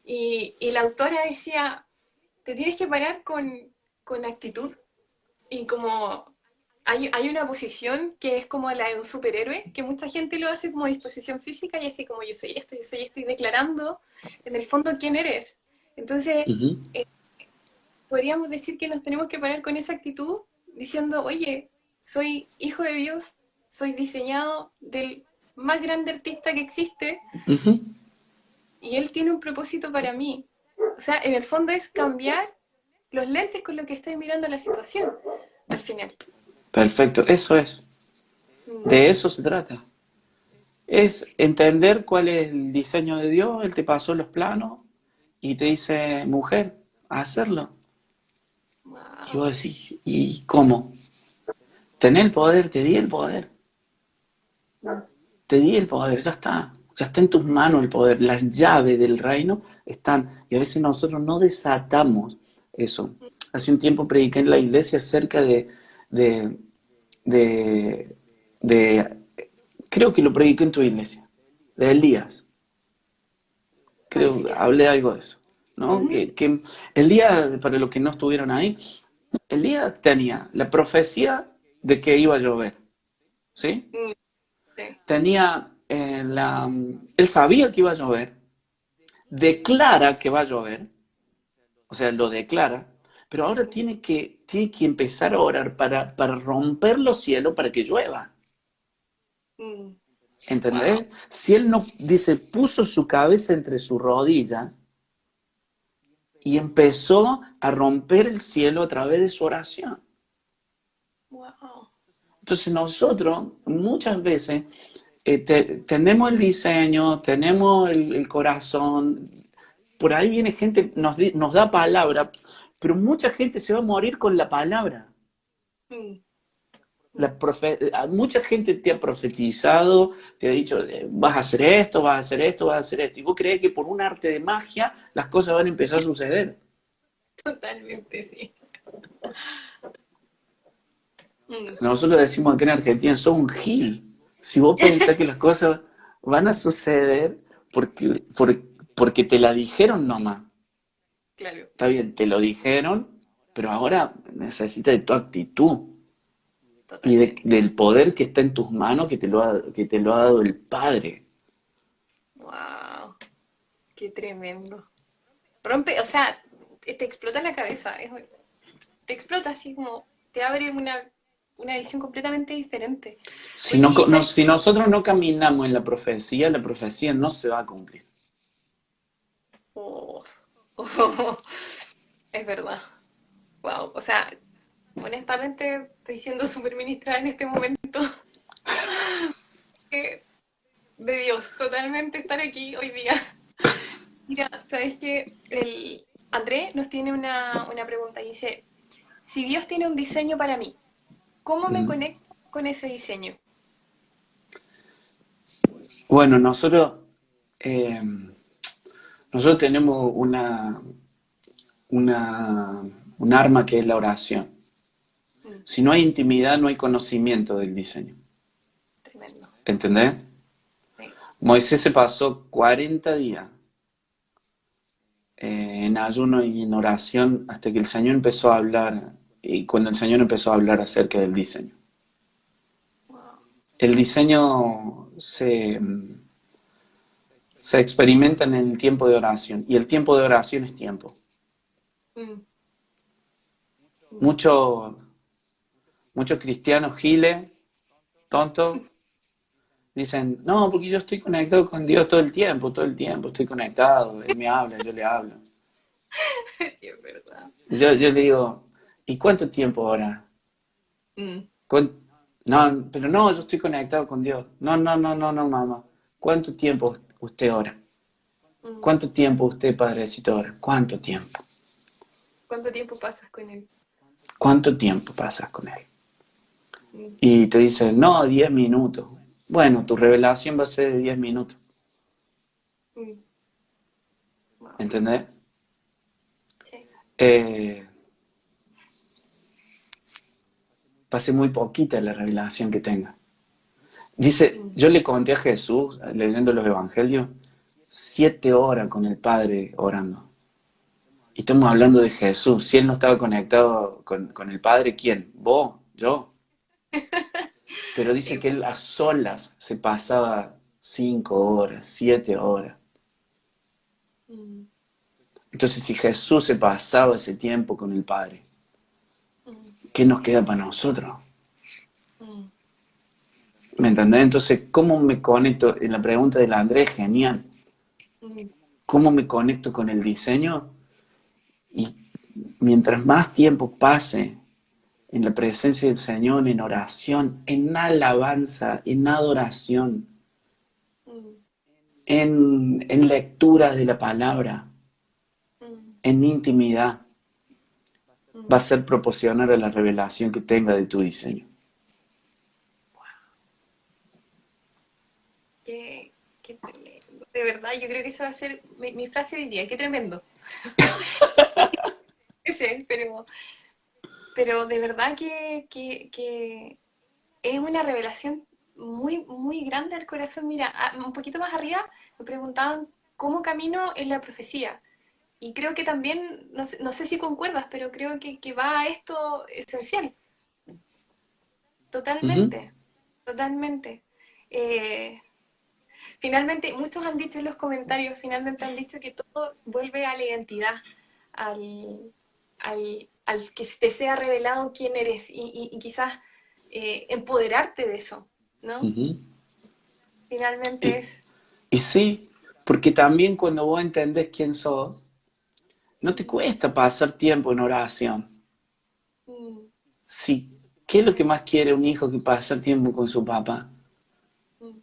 Y la autora decía, te tienes que parar con actitud y como hay una posición que es como la de un superhéroe, que mucha gente lo hace como disposición física y así como yo soy esto, y declarando en el fondo quién eres. Entonces, Ujú, eh, podríamos decir que nos tenemos que parar con esa actitud diciendo, oye, soy hijo de Dios, soy diseñado del más grande artista que existe ujú. y Él tiene un propósito para mí. O sea, en el fondo es cambiar los lentes con los que estáis mirando la situación, al final. Perfecto, eso es. Mm, De eso se trata. Es entender cuál es el diseño de Dios, Él te pasó los planos y te dice, mujer, a hacerlo. Y wow. vos decís, ¿y cómo? Tenés el poder, te di el poder, te di el poder, ya está en tus manos el poder, las llaves del reino están, y a veces nosotros no desatamos eso. Hace un tiempo prediqué en la iglesia acerca de, de, de creo que lo prediqué en tu iglesia, de Elías, Parece creo, que sí. hablé algo de eso, ¿no? Ujú. Que Elías, para los que no estuvieron ahí, Elías tenía la profecía de que iba a llover, ¿sí? Mm, sí. Tenía él sabía que iba a llover, declara que va a llover, o sea, lo declara, pero ahora tiene que empezar a orar para romper los cielos para que llueva. Mm, wow. ¿Entendés? Si él no, dice, puso su cabeza entre su rodilla y empezó a romper el cielo a través de su oración. Wow. Entonces nosotros muchas veces tenemos el diseño, tenemos el corazón, por ahí viene gente, nos da palabra, pero mucha gente se va a morir con la palabra. Mm, mm, Mucha gente te ha profetizado, te ha dicho, vas a hacer esto, vas a hacer esto, vas a hacer esto, y vos crees que por un arte de magia las cosas van a empezar a suceder. totalmente, sí. Mm, Nosotros decimos aquí en Argentina, sos un gil. Si vos pensás que las cosas van a suceder porque te la dijeron nomás. claro, Está bien, te lo dijeron, pero ahora necesita de tu actitud y totalmente. del poder que está en tus manos que te lo ha dado el Padre. Wow. Qué tremendo. Rompe, o sea, te explota la cabeza. Te explota así como, te abre una visión completamente diferente. Si, Oye, no, y sabes, si nosotros no caminamos en la profecía no se va a cumplir. oh, oh, es verdad. Wow. O sea, honestamente estoy siendo súper ministrada en este momento de Dios, totalmente estar aquí hoy día. Mira, sabes que el André nos tiene una pregunta. Dice, si Dios tiene un diseño para mí, ¿cómo me ¿Mm? conecto con ese diseño? Bueno, eh, nosotros tenemos una, un arma que es la oración. Mm, Si no hay intimidad, no hay conocimiento del diseño. tremendo. ¿Entendés? Sí. Moisés se pasó 40 días en ayuno y en oración hasta que el Señor empezó a hablar, y cuando el Señor empezó a hablar acerca del diseño. Wow. El diseño se experimenta en el tiempo de oración, y el tiempo de oración es tiempo. Mm, mm. Muchos muchos cristianos giles, tontos, dicen, no, porque yo estoy conectado con Dios todo el tiempo estoy conectado, Él me habla, yo le hablo. Sí, es verdad. Yo le digo, ¿y cuánto tiempo ora? Mm, No, pero no, yo estoy conectado con Dios. No, no, no, no, no, mamá. ¿Cuánto tiempo usted ora? mm. ¿Cuánto tiempo usted, padrecito, ora? ¿Cuánto tiempo? ¿Cuánto tiempo pasas con él? ¿Cuánto tiempo pasas con Él? Mm, Y te dice, no, 10 minutos. Bueno, tu revelación va a ser de 10 minutos. mm. Wow. ¿Entendés? Sí. Eh, va a ser muy poquita la revelación que tenga. Dice, Mm. yo le conté a Jesús, leyendo los evangelios, 7 horas con el Padre orando. Y estamos hablando de Jesús. Si él no estaba conectado con el Padre, ¿quién? ¿Vos? ¿Yo? Pero dice que él a solas se pasaba 5 horas, 7 horas. Mm, Entonces, si Jesús se pasaba ese tiempo con el Padre, mm, ¿qué nos queda para nosotros? mm, ¿Me entendés? Entonces, ¿cómo me conecto? En la pregunta del Andrés, genial. mm, ¿Cómo me conecto con el diseño? Y mientras más tiempo pase en la presencia del Señor, en oración, en alabanza, en adoración, mm, en lectura de la palabra, mm, en intimidad, va a mm. ser proporcional a la revelación que tenga de tu diseño. Qué tremendo. De verdad, yo creo que esa va a ser mi frase hoy día. Qué tremendo. Ese, pero de verdad que es una revelación muy, muy grande al corazón. Mira, un poquito más arriba me preguntaban cómo camino en la profecía. Y creo que también, no sé si concuerdas, pero creo que va a esto esencial. Uh -huh, Totalmente, totalmente. Eh, Finalmente, muchos han dicho en los comentarios, finalmente han dicho que todo vuelve a la identidad, al, al que te sea revelado quién eres y quizás empoderarte de eso, uh ¿no? -huh. Finalmente Y, es... y sí, porque también cuando vos entendés quién sos, no te cuesta pasar tiempo en oración. mm, Sí, ¿qué es lo que más quiere un hijo que pasar tiempo con su papá? mm,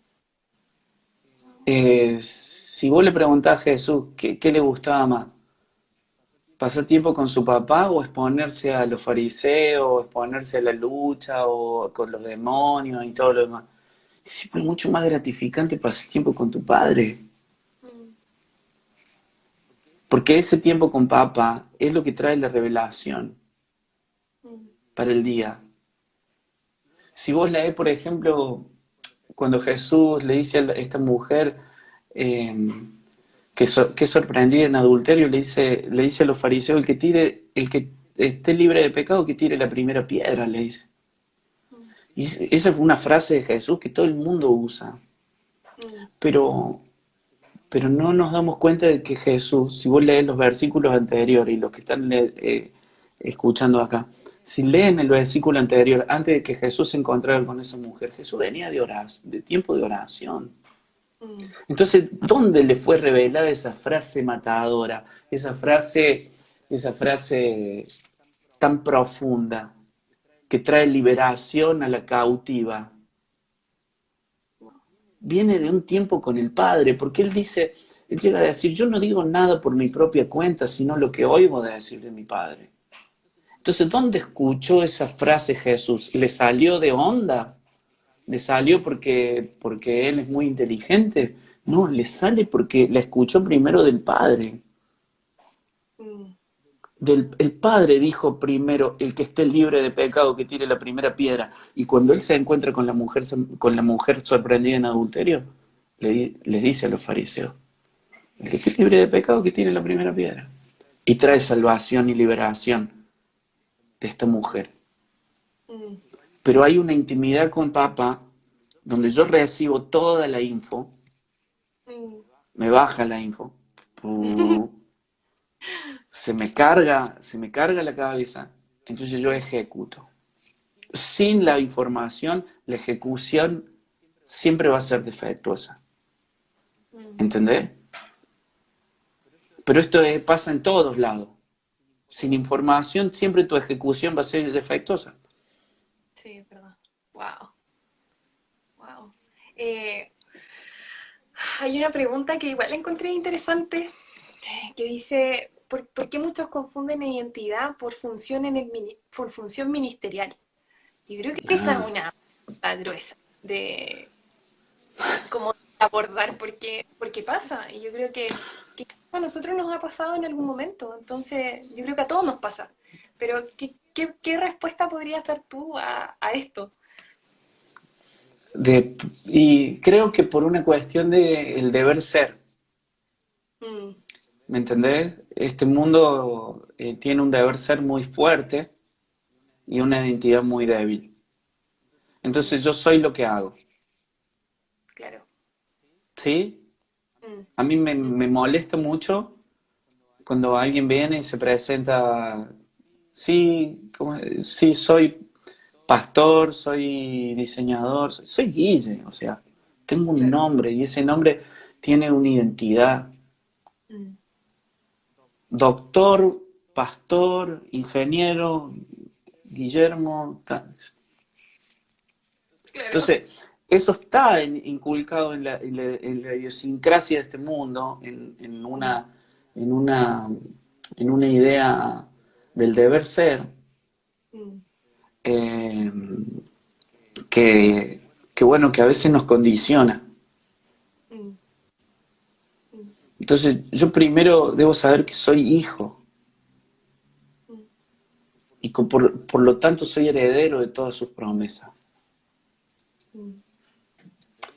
Si vos le preguntás a Jesús qué le gustaba más, pasar tiempo con su papá o exponerse a los fariseos, o exponerse a la lucha o con los demonios y todo lo demás. Es siempre mucho más gratificante pasar tiempo con tu padre, mm, porque ese tiempo con papá es lo que trae la revelación mm, para el día. Si vos lees, por ejemplo, cuando Jesús le dice a esta mujer eh, que es sorprendida en adulterio, le dice a los fariseos, el que esté libre de pecado, que tire la primera piedra, le dice. mm, Y esa fue una frase de Jesús que todo el mundo usa, mm, pero, pero no nos damos cuenta de que Jesús, si vos lees los versículos anteriores y los que están escuchando acá, si leen el versículo anterior, antes de que Jesús se encontrara con esa mujer, Jesús venía de tiempo de oración. mm, Entonces, ¿dónde le fue revelada esa frase matadora? Esa frase tan profunda que trae liberación a la cautiva. Viene de un tiempo con el Padre, porque él llega a decir, yo no digo nada por mi propia cuenta, sino lo que oigo de decir de mi Padre. Entonces, ¿dónde escuchó esa frase Jesús? ¿Le salió de onda? ¿Le salió porque él es muy inteligente? No, le sale porque la escuchó primero del Padre. mm, El Padre dijo primero, el que esté libre de pecado que tire la primera piedra. Y cuando él se encuentra con la mujer sorprendida en adulterio, le dice a los fariseos, el que esté libre de pecado que tire la primera piedra. Y trae salvación y liberación de esta mujer. mm, Pero hay una intimidad con papá donde yo recibo toda la info, mm. me baja la info, se me carga la cabeza, entonces yo ejecuto. Sin la información, la ejecución siempre va a ser defectuosa. Mm. ¿Entendés? Pero esto pasa en todos lados. Sin información, siempre tu ejecución va a ser defectuosa. Sí, es verdad. Wow, wow. Eh, Hay una pregunta que igual la encontré interesante, que dice, por qué muchos confunden identidad por función, por función ministerial? Yo creo que esa es Ah, una pregunta gruesa de cómo abordar por qué pasa. Y yo creo que a nosotros nos ha pasado en algún momento, entonces yo creo que a todos nos pasa. Pero, ¿qué respuesta podrías dar tú a esto? y creo que por una cuestión de el deber ser, Mm, ¿me entendés? Este mundo tiene un deber ser muy fuerte y una identidad muy débil. Entonces yo soy lo que hago, claro. ¿sí? Mm, A mí me molesta mucho cuando alguien viene y se presenta, sí, sí, soy pastor, soy diseñador, soy Guille, o sea, tengo un claro. nombre y ese nombre tiene una identidad. Mm, Doctor, pastor, ingeniero, Guillermo. claro. Entonces, eso está inculcado en la idiosincrasia de este mundo, Mm, en una, en una idea del deber ser, mm, eh, que bueno, que a veces nos condiciona. mm, mm, Entonces, yo primero debo saber que soy hijo mm, y que por lo tanto soy heredero de todas sus promesas. mm,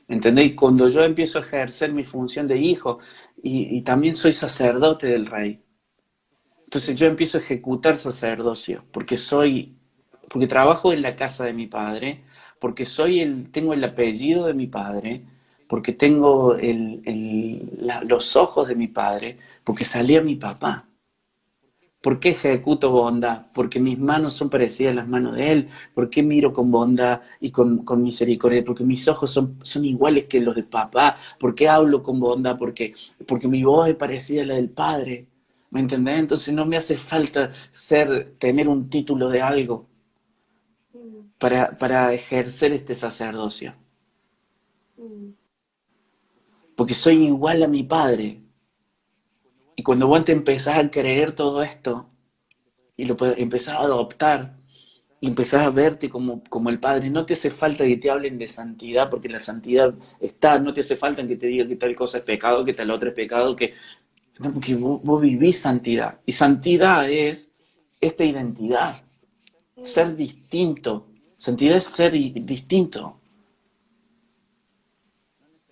¿Entendéis? Cuando yo empiezo a ejercer mi función de hijo y también soy sacerdote del rey, entonces mm, yo empiezo a ejecutar sacerdocio, porque trabajo en la casa de mi padre, porque tengo el apellido de mi padre, porque tengo los ojos de mi padre, porque salí a mi papá. ¿Por qué ejecuto bondad? Porque mis manos son parecidas a las manos de Él. ¿Por qué miro con bondad y con misericordia? Porque mis ojos son iguales que los de papá. ¿Por qué hablo con bondad? Porque mi voz es parecida a la del Padre. ¿Me entendés? Entonces no me hace falta tener un título de algo mm, para ejercer este sacerdocio. mm, Porque soy igual a mi Padre. Y cuando vos te empezás a creer todo esto y empezás a adoptar, y empezás a verte como el Padre. No te hace falta que te hablen de santidad, porque la santidad está, no te hace falta que te digan que tal cosa es pecado, que tal otra es pecado, no, porque vos vivís santidad. Y santidad es esta identidad, ser mm, distinto. Santidad es ser distinto.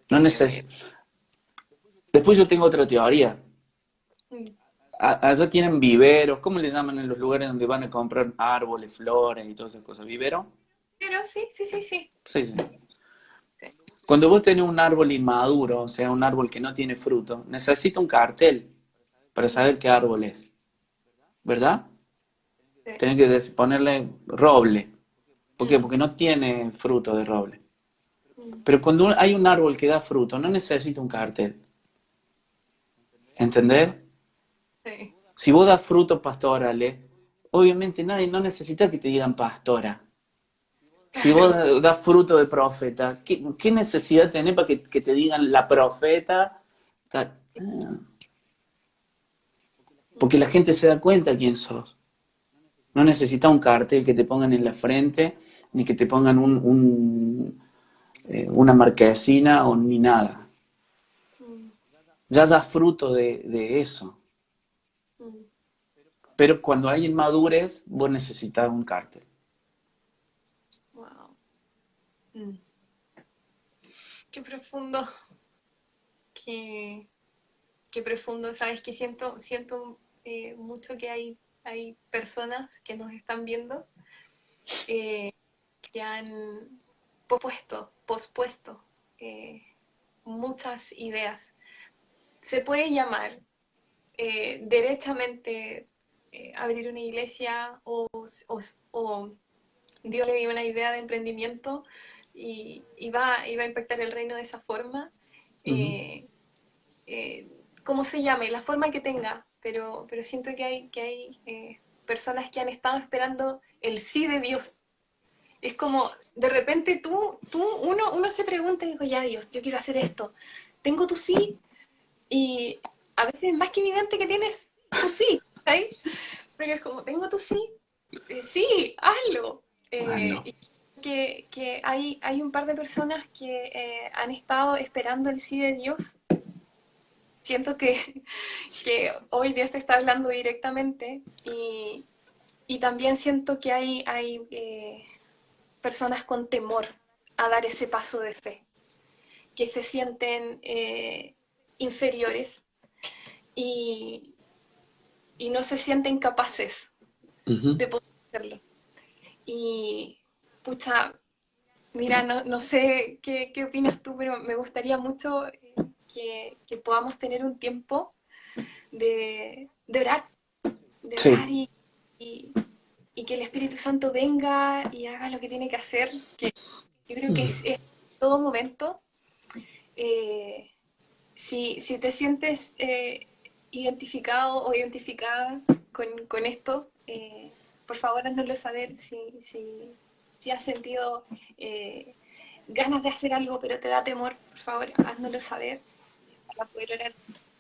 No qué tremendo. Después yo tengo otra teoría. Mm, Allá tienen viveros, ¿cómo le llaman en los lugares donde van a comprar árboles, flores y todas esas cosas? ¿Vivero? pero sí, sí, sí, sí. Sí, sí. Sí, Cuando vos tenés un árbol inmaduro, o sea, un árbol que no tiene fruto, necesita un cartel para mm, saber qué árbol es, ¿verdad? sí, Tenés que ponerle roble. ¿Por qué? mm, Porque no tiene fruto de roble. mm, Pero cuando hay un árbol que da fruto, no necesita un cartel. ¿Entendés? sí. Si vos das frutos pastorales, obviamente nadie no necesita que te digan pastora. Si vos Claro. das fruto de profeta, ¿qué necesidad tenés para que te digan la profeta? Porque la gente se da cuenta quién sos. No necesitas un cartel que te pongan en la frente, ni que te pongan una marquesina o ni nada. Mm, Ya da fruto de eso. mm, Pero cuando hay inmadurez, vos necesitas un cartel. wow. Mm, qué profundo, qué, qué profundo. Sabes que siento mucho que hay personas que nos están viendo eh, que han pospuesto muchas ideas. Se puede llamar derechamente abrir una iglesia o Dios le dio una idea de emprendimiento y va a impactar el reino de esa forma. Uh -huh. Eh, Cómo se llame, la forma que tenga, pero siento que hay personas que han estado esperando el sí de Dios. Es como, de repente uno se pregunta y digo, ya Dios, yo quiero hacer esto. Tengo tu sí y a veces es más que evidente que tienes tu sí, ¿sabes? Porque es como, tengo tu sí, sí, hazlo. Hazlo. Y que hay un par de personas que han estado esperando el sí de Dios. Siento que hoy Dios te está hablando directamente y también siento que hay personas con temor a dar ese paso de fe, que se sienten inferiores y, y no se sienten capaces Uh -huh. de poder hacerlo. Y, pucha, Mira, no sé qué opinas tú, pero me gustaría mucho que podamos tener un tiempo de orar Sí. y, y que el Espíritu Santo venga y haga lo que tiene que hacer, que yo creo que es todo momento. Eh, si te sientes identificado o identificada con esto, por favor háznoslo saber si has sentido eh, ganas de hacer algo pero te da temor, por favor háznoslo saber para poder orar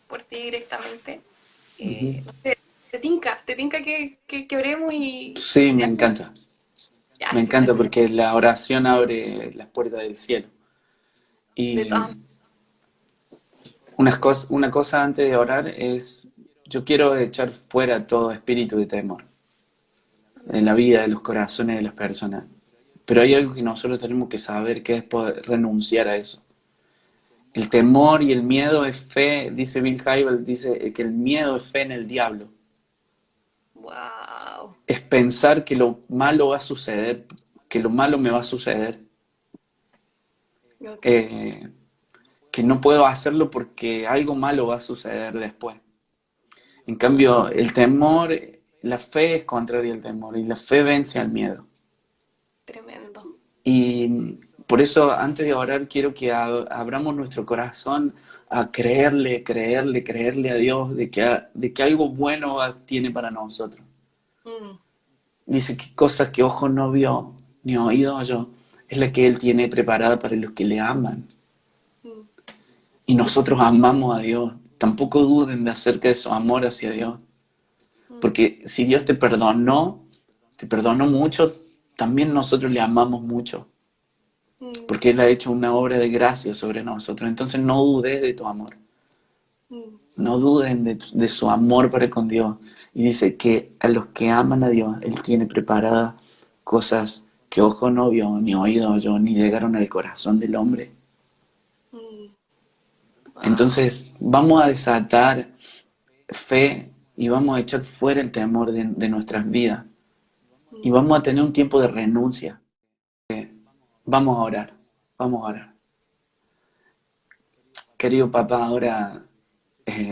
por ti directamente. Ujú. No sé, te tinca que oremos Sí, y me veamos. encanta. Ya, Me encanta espectacular. porque la oración abre las puertas del cielo. De Y todas una cosa antes de orar es, yo quiero echar fuera todo espíritu de temor en maneras. la vida, de los corazones de las personas. Pero hay algo que nosotros tenemos que saber, que es poder renunciar a eso. El temor y el miedo es fe, dice Bill Hybels, dice que el miedo es fe en el diablo. Wow. Es pensar que lo malo va a suceder, que lo malo me va a suceder, Ok. eh, que no puedo hacerlo porque algo malo va a suceder después. En cambio, el temor, la fe es contraria al temor y la fe vence al miedo. Tremendo. Y por eso, antes de orar, quiero que abramos nuestro corazón a creerle, creerle, creerle a Dios de que algo bueno tiene para nosotros. Mm, Dice que cosas que ojo no vio, ni oído oyó, es la que Él tiene preparada para los que le aman. mm, Y nosotros amamos a Dios. Tampoco duden de acerca de su amor hacia Dios. mm, Porque si Dios te perdonó mucho, también nosotros le amamos mucho. mm, Porque Él ha hecho una obra de gracia sobre nosotros. Entonces no dudes de tu amor. mm. No duden de su amor para con Dios. Y dice que a los que aman a Dios, Él tiene preparadas cosas que ojo no vio, ni oído oyó, ni llegaron al corazón del hombre. Mm. Wow. Entonces vamos a desatar fe y vamos a echar fuera el temor de nuestras vidas. Y Mm. vamos a tener un tiempo de renuncia. Vamos a orar, vamos a orar. Querido papá, ahora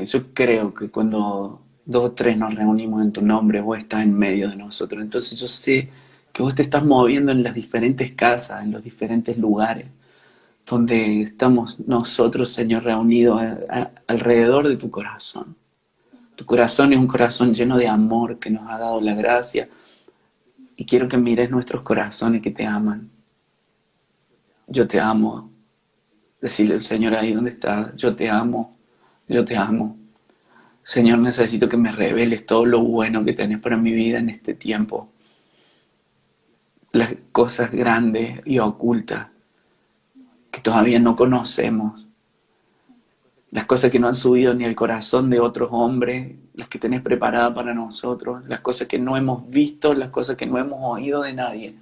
yo creo que cuando dos o tres nos reunimos en tu nombre, vos estás en medio de nosotros. Entonces yo sé que vos te estás moviendo en las diferentes casas, en los diferentes lugares, donde estamos nosotros, Señor, reunidos alrededor de tu corazón. Tu corazón es un corazón lleno de amor que nos ha dado la gracia. Y quiero que mires nuestros corazones que te aman. Yo te amo. Decirle al Señor ahí donde estás, yo te amo, yo te amo. Señor, necesito que me reveles todo lo bueno que tenés para mi vida en este tiempo. Las cosas grandes y ocultas que todavía no conocemos. Las cosas que no han subido ni al corazón de otros hombres, las que tenés preparadas para nosotros, las cosas que no hemos visto, las cosas que no hemos oído de nadie,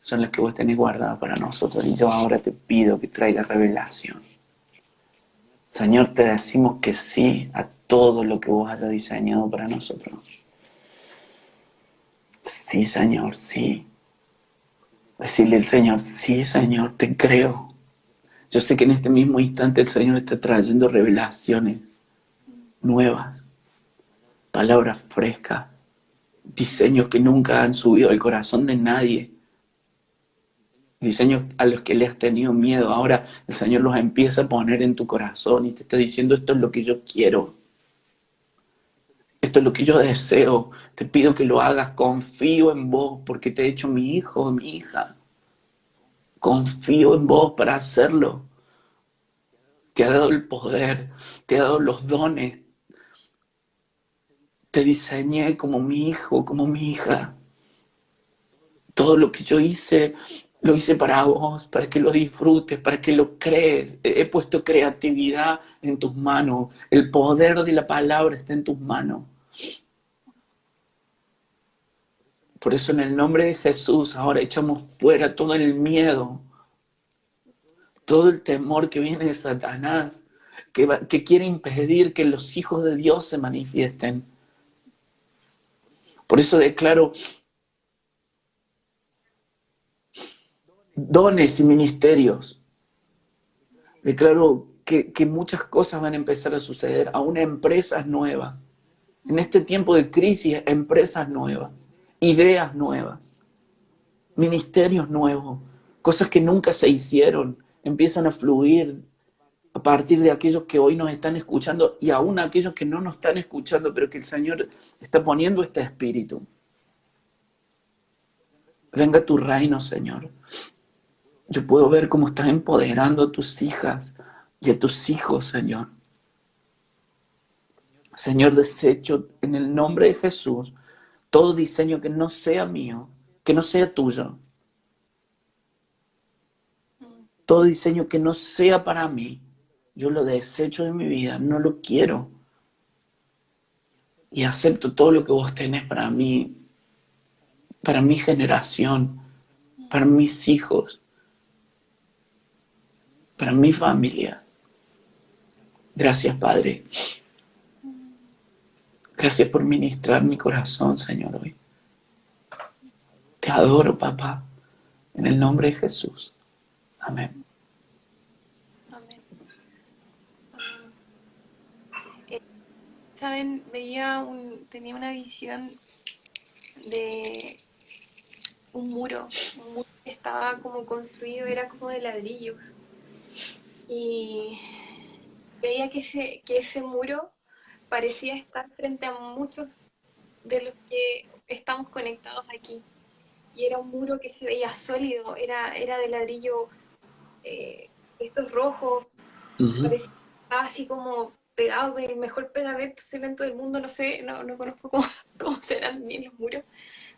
son las que vos tenés guardadas para nosotros. Y yo ahora te pido que traigas revelación. Señor, te decimos que sí a todo lo que vos hayas diseñado para nosotros. Sí, Señor, sí. Decirle al Señor, sí, Señor, te creo. Yo sé que en este mismo instante el Señor está trayendo revelaciones nuevas, palabras frescas, diseños que nunca han subido al corazón de nadie, diseños a los que le has tenido miedo. Ahora el Señor los empieza a poner en tu corazón y te está diciendo, esto es lo que yo quiero, esto es lo que yo deseo. Te pido que lo hagas, confío en vos porque te he hecho mi hijo, mi hija. Confío en vos para hacerlo. Te ha dado el poder, te ha dado los dones. Te diseñé como mi hijo, como mi hija. Todo lo que yo hice, lo hice para vos, para que lo disfrutes, para que lo crees. He puesto creatividad en tus manos. El poder de la palabra está en tus manos. Por eso en el nombre de Jesús ahora echamos fuera todo el miedo, todo el temor que viene de Satanás, que quiere impedir que los hijos de Dios se manifiesten. Por eso declaro dones y ministerios. Declaro que muchas cosas van a empezar a suceder, aún empresas nuevas. En este tiempo de crisis, empresas nuevas, ideas nuevas, ministerios nuevos, cosas que nunca se hicieron, empiezan a fluir a partir de aquellos que hoy nos están escuchando y aún aquellos que no nos están escuchando, pero que el Señor está poniendo este espíritu. Venga tu reino, Señor. Yo puedo ver cómo estás empoderando a tus hijas y a tus hijos, Señor. Señor, desecho en el nombre de Jesús todo diseño que no sea mío, que no sea tuyo. Todo diseño que no sea para mí, yo lo desecho de mi vida, no lo quiero. Y acepto todo lo que vos tenés para mí, para mi generación, para mis hijos, para mi familia. Gracias, Padre. Gracias por ministrar mi corazón, Señor, hoy. Te adoro, papá, en el nombre de Jesús. Amén. Amén. Amén. ¿Saben? Tenía una visión de un muro que estaba como construido, era como de ladrillos. Y veía que ese muro parecía estar frente a muchos de los que estamos conectados aquí. Y era un muro que se veía sólido, era de ladrillo, estos rojos, Uh-huh. parecía que estaba así como pegado del mejor pegamento cemento del mundo, no sé, no conozco cómo, cómo serán bien los muros,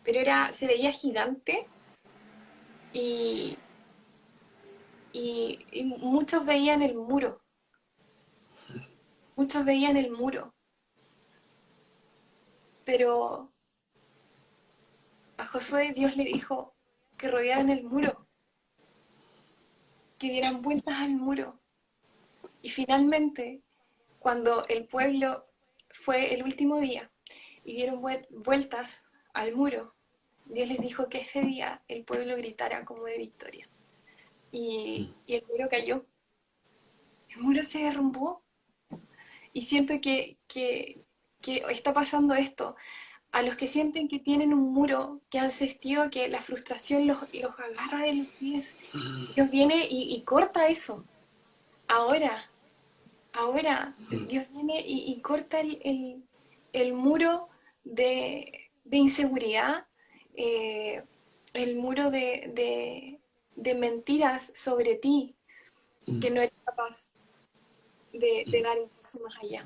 pero se veía gigante y, y muchos veían el muro, pero a Josué Dios le dijo que rodearan el muro, que dieran vueltas al muro. Y finalmente, cuando el pueblo fue el último día y dieron vueltas al muro, Dios les dijo que ese día el pueblo gritara como de victoria. Y el muro cayó, el muro se derrumbó. Y siento que está pasando esto. A los que sienten que tienen un muro, que han sentido que la frustración los agarra de los pies, Dios viene y corta eso. Ahora, ahora, Dios viene y corta el muro de inseguridad, eh, el muro de mentiras sobre ti, que no eres capaz de dar un paso más allá.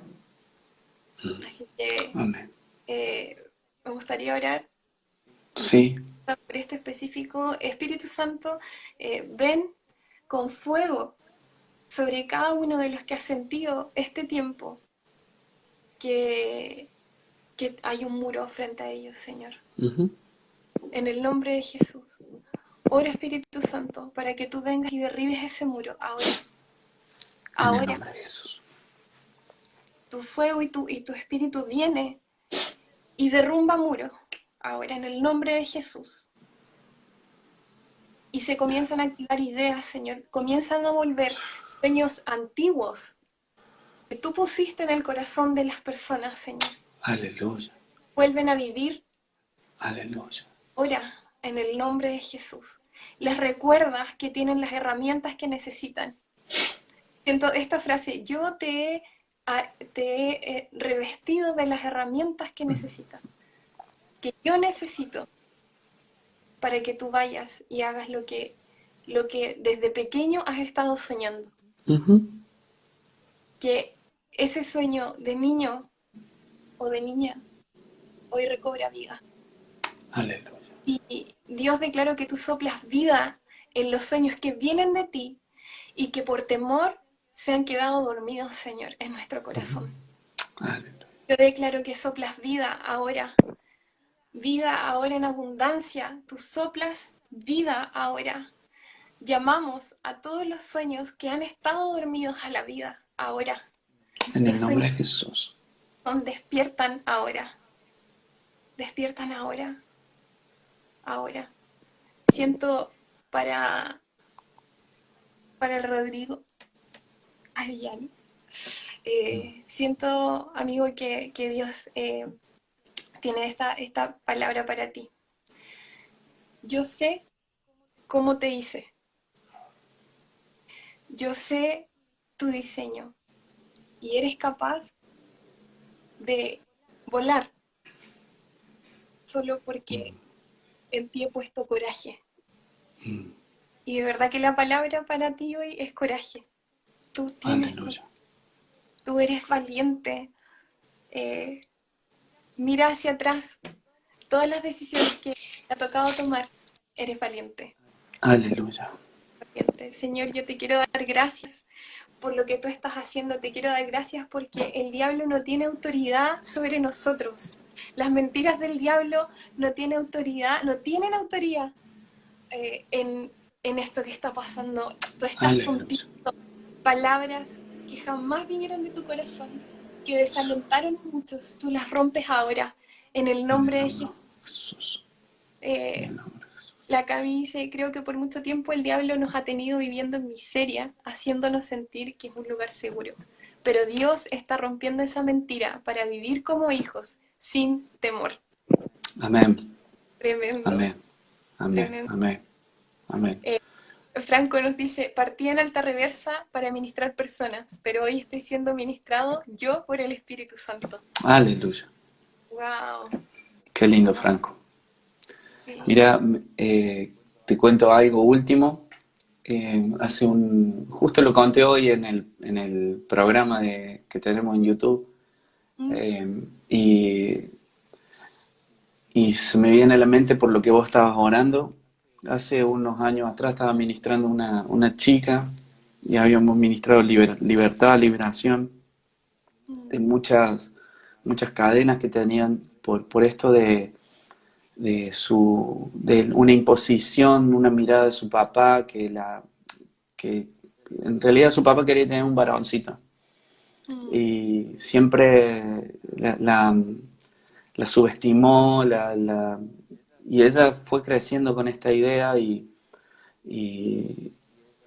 Así que Amén. me gustaría orar Sí. por este específico. Espíritu Santo, ven con fuego sobre cada uno de los que ha sentido este tiempo que, que hay un muro frente a ellos, Señor. Uh-huh. En el nombre de Jesús, ora Espíritu Santo para que tú vengas y derribes ese muro ahora. En el Ahora, nombre de Jesús. tu fuego y tu espíritu viene y derrumba muro. Ahora, en el nombre de Jesús. Y se comienzan a activar ideas, Señor. Comienzan a volver sueños antiguos que tú pusiste en el corazón de las personas, Señor. Aleluya. Vuelven a vivir Aleluya. ahora en el nombre de Jesús. Les recuerdas que tienen las herramientas que necesitan. Siento esta frase, te he revestido de las herramientas que necesitas, que yo necesito para que tú vayas y hagas lo que desde pequeño has estado soñando. Uh-huh. Que ese sueño de niño o de niña hoy recobra vida. Aleluya. Y Dios, declaro que tú soplas vida en los sueños que vienen de ti y que por temor se han quedado dormidos, Señor, en nuestro corazón. Aleluya. Yo declaro que soplas vida ahora en abundancia, tú soplas vida ahora. Llamamos a todos los sueños que han estado dormidos a la vida ahora. En Los el nombre sueños de Jesús. despiertan ahora, despiertan ahora, ahora. Siento para para el Rodrigo Ariani. Siento, amigo, que Dios tiene esta palabra para ti. Yo sé cómo te hice. Yo sé tu diseño. Y eres capaz de volar solo porque en ti he puesto coraje. Y de verdad que la palabra para ti hoy es coraje. Tú tienes, Aleluya. tú eres valiente. Eh, Mira hacia atrás. Todas las decisiones que te ha tocado tomar, eres valiente. Aleluya. Valiente. Señor, yo te quiero dar gracias por lo que tú estás haciendo. Te quiero dar gracias porque el diablo no tiene autoridad sobre nosotros. Las mentiras del diablo no tienen autoridad, en esto que está pasando. Tú estás Aleluya. cumpliendo palabras que jamás vinieron de tu corazón, que desalentaron a muchos. Tú las rompes ahora en el En el nombre de nombre Jesús. de Jesús. En Eh, el nombre de Jesús. la Cami dice, creo que por mucho tiempo el diablo nos ha tenido viviendo en miseria, haciéndonos sentir que es un lugar seguro. Pero Dios está rompiendo esa mentira para vivir como hijos, sin temor. Amén. Tremendo, Amén. Amén. tremendo. Amén. Amén. Eh, Franco nos dice, partí en alta reversa para ministrar personas, pero hoy estoy siendo ministrado yo por el Espíritu Santo. Aleluya. Wow. Qué lindo, Franco. Sí. Mira, te cuento algo último. Justo lo conté hoy en el programa que tenemos en YouTube. Mm, eh, y, y se me viene a la mente por lo que vos estabas orando. Hace unos años atrás estaba ministrando una chica y habíamos ministrado libertad, liberación de mm, muchas cadenas que tenían por esto de una imposición, una mirada de su papá que en realidad su papá quería tener un varoncito mm, y siempre la subestimó, y ella fue creciendo con esta idea y,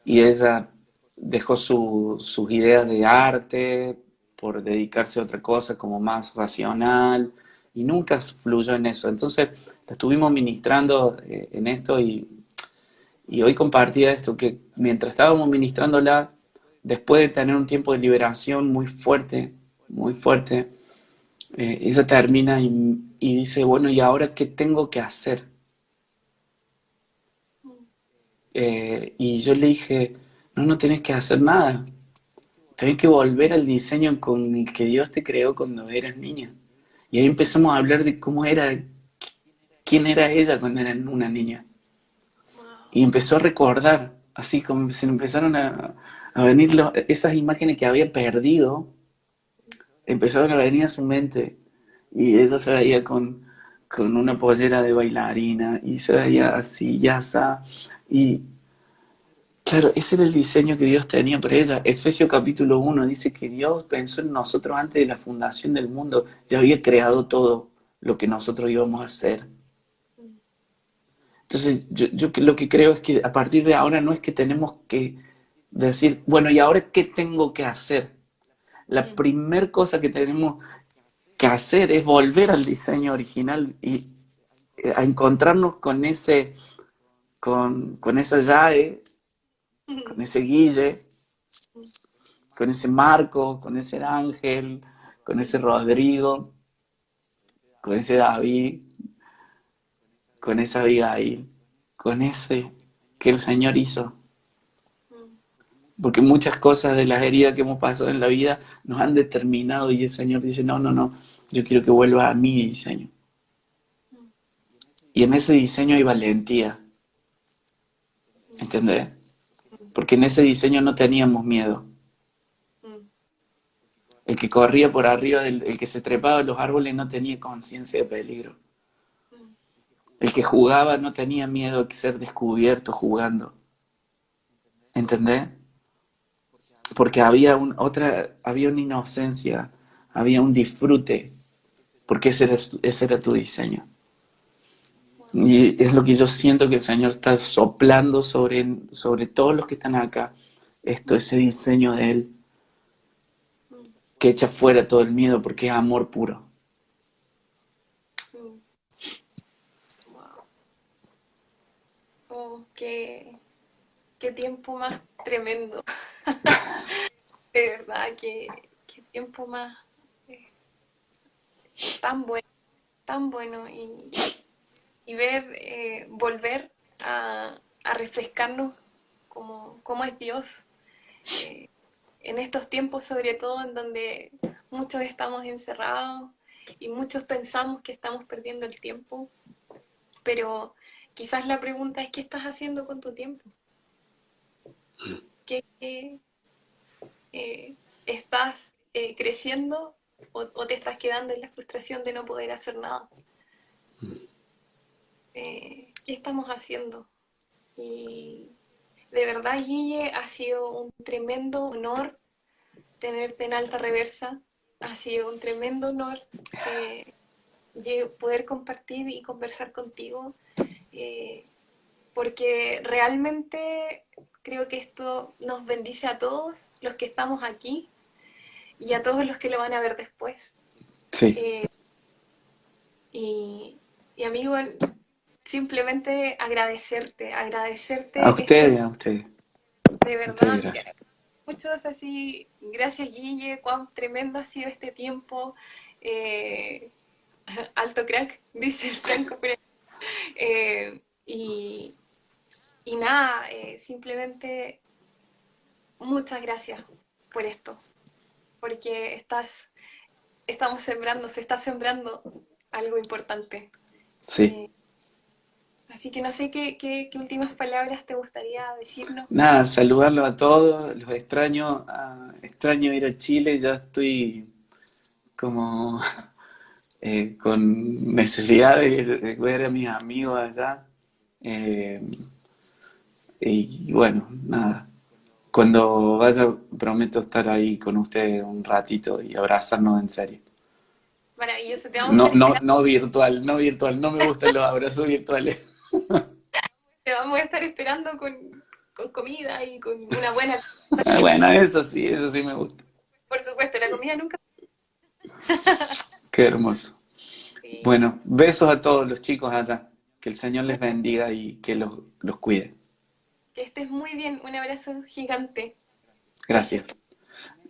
y ella dejó sus ideas de arte por dedicarse a otra cosa como más racional y nunca fluyó en eso. Entonces la estuvimos ministrando en esto y hoy compartía esto, que mientras estábamos ministrándola, después de tener un tiempo de liberación muy fuerte, ella termina y dice, bueno, ¿y ahora qué tengo que hacer? mm, Y yo le dije, no, no tenés que hacer nada. Tenés que volver al diseño con el que Dios te creó cuando eras niña. Y ahí empezamos a hablar de quién era ella cuando era una niña. wow. Y empezó a recordar, así como se le empezaron a venir esas imágenes que había perdido, empezaron a venir a su mente. Y ella se veía con una pollera de bailarina y se veía así, ya está. Y claro, ese era el diseño que Dios tenía para ella. Efesios capítulo 1 dice que Dios pensó en nosotros antes de la fundación del mundo. Ya había creado todo lo que nosotros íbamos a hacer. Mm, Entonces, yo lo que creo es que a partir de ahora no es que tenemos que decir, bueno, ¿y ahora qué tengo que hacer? La mm, primer cosa que tenemos que hacer es volver al diseño original y a encontrarnos con esa llave, con mm, ese Guille, mm, con ese Marco, con ese Ángel, con ese Rodrigo, con ese David, con esa Abigail, con ese que el Señor hizo. mm, Porque muchas cosas de las heridas que hemos pasado en la vida nos han determinado y el Señor dice, no, no, no, yo quiero que vuelva a mi diseño. mm, Y en ese diseño hay valentía, mm, ¿entendés? Porque en ese diseño no teníamos miedo. mm, El que corría por arriba, el que se trepaba en los árboles no tenía conciencia de peligro. mm, El que jugaba no tenía miedo de ser descubierto jugando. ¿Entendés? Porque había una inocencia, había un disfrute, porque ese era tu diseño. wow. Y es lo que yo siento que el Señor está soplando sobre todos los que están acá. esto, ese diseño de Él, mm, que echa fuera todo el miedo porque es amor puro. mm. Wow. Oh, qué tiempo más tremendo. De verdad, qué tiempo más eh, tan bueno, tan bueno. Y ver, volver a refrescarnos cómo es Dios. eh, en estos tiempos, sobre todo, en donde muchos estamos encerrados y muchos pensamos que estamos perdiendo el tiempo, pero quizás la pregunta es: ¿qué estás haciendo con tu tiempo? ¿Qué estás creciendo o te estás quedando en la frustración de no poder hacer nada? ¿Qué estamos haciendo? Y de verdad, Guille, ha sido un tremendo honor tenerte en Alta Reversa. Ha sido un tremendo honor eh, poder compartir y conversar contigo, eh, porque realmente creo que esto nos bendice a todos los que estamos aquí y a todos los que lo van a ver después. Sí, Eh, y, y amigo, simplemente a agradecerte este, ustedes, a ustedes, de a verdad, ustedes, mira, gracias. muchos así, gracias Guille, cuán tremendo ha sido este tiempo, eh, alto crack, dice el Franco, y, y nada, simplemente muchas gracias por esto, porque estamos sembrando, se está sembrando algo importante. Sí. Eh, Así que no sé qué últimas palabras te gustaría decirnos. Nada, saludarlos a todos, los extraño, extraño ir a Chile, ya estoy como con necesidad de ver a mis amigos allá. Eh, y bueno, nada, cuando vaya prometo estar ahí con ustedes un ratito y abrazarnos en serio. Maravilloso, te vamos a No, estar no, esperando, no virtual, no virtual, no me gustan los abrazos virtuales. te vamos a estar esperando con comida y con una buena... Bueno, eso sí me gusta. Por supuesto, la comida nunca... Qué hermoso. Sí. Bueno, besos a todos los chicos allá. Que el Señor les bendiga y que los cuide. Que estés muy bien, un abrazo gigante. Gracias.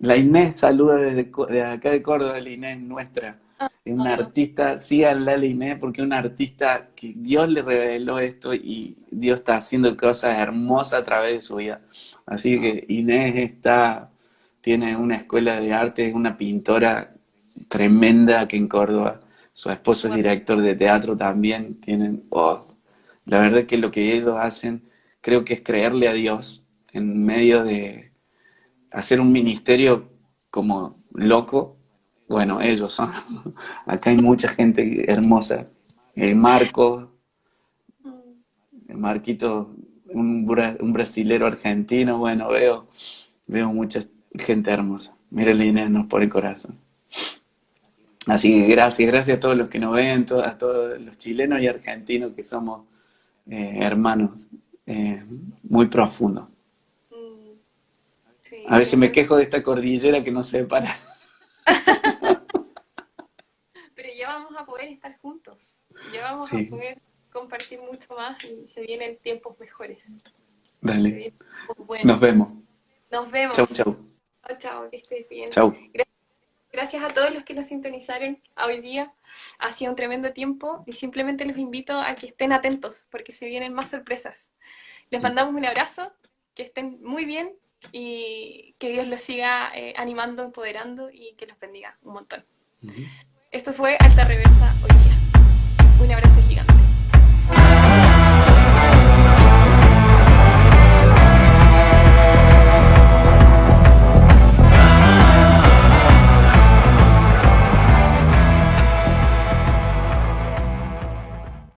La Inés saluda de acá de Córdoba, la Inés nuestra. Es una Ah, artista, síganla la Inés porque es una artista que Dios le reveló esto y Dios está haciendo cosas hermosas a través de su vida. Así que Inés tiene una escuela de arte, es una pintora tremenda aquí en Córdoba. Su esposo es guau. director de teatro también. La verdad que lo que ellos hacen creo que es creerle a Dios en medio de hacer un ministerio como loco. Bueno, ellos son. Acá hay mucha gente hermosa. Marco, Mm, Marquito, un brasilero argentino. Bueno, veo mucha gente hermosa. Mira, la Inés nos pone el corazón. Así que gracias a todos los que nos ven, a todos los chilenos y argentinos que somos hermanos muy profundos. mm, A sí, veces me quejo de esta cordillera que nos separa. pero ya vamos a poder estar juntos, ya vamos a Sí, poder compartir mucho más y se vienen tiempos mejores, se dale. vienen tiempos Nos buenos. vemos. Nos Chau, vemos. chau. Chao, chao, que estés bien. Chau. Gracias a todos los que nos sintonizaron hoy día. Ha sido un tremendo tiempo y simplemente los invito a que estén atentos porque se vienen más sorpresas. Les mandamos un abrazo, que estén muy bien y que Dios los siga animando, empoderando y que los bendiga un montón. Esto fue Alta Reversa hoy día. Un abrazo gigante.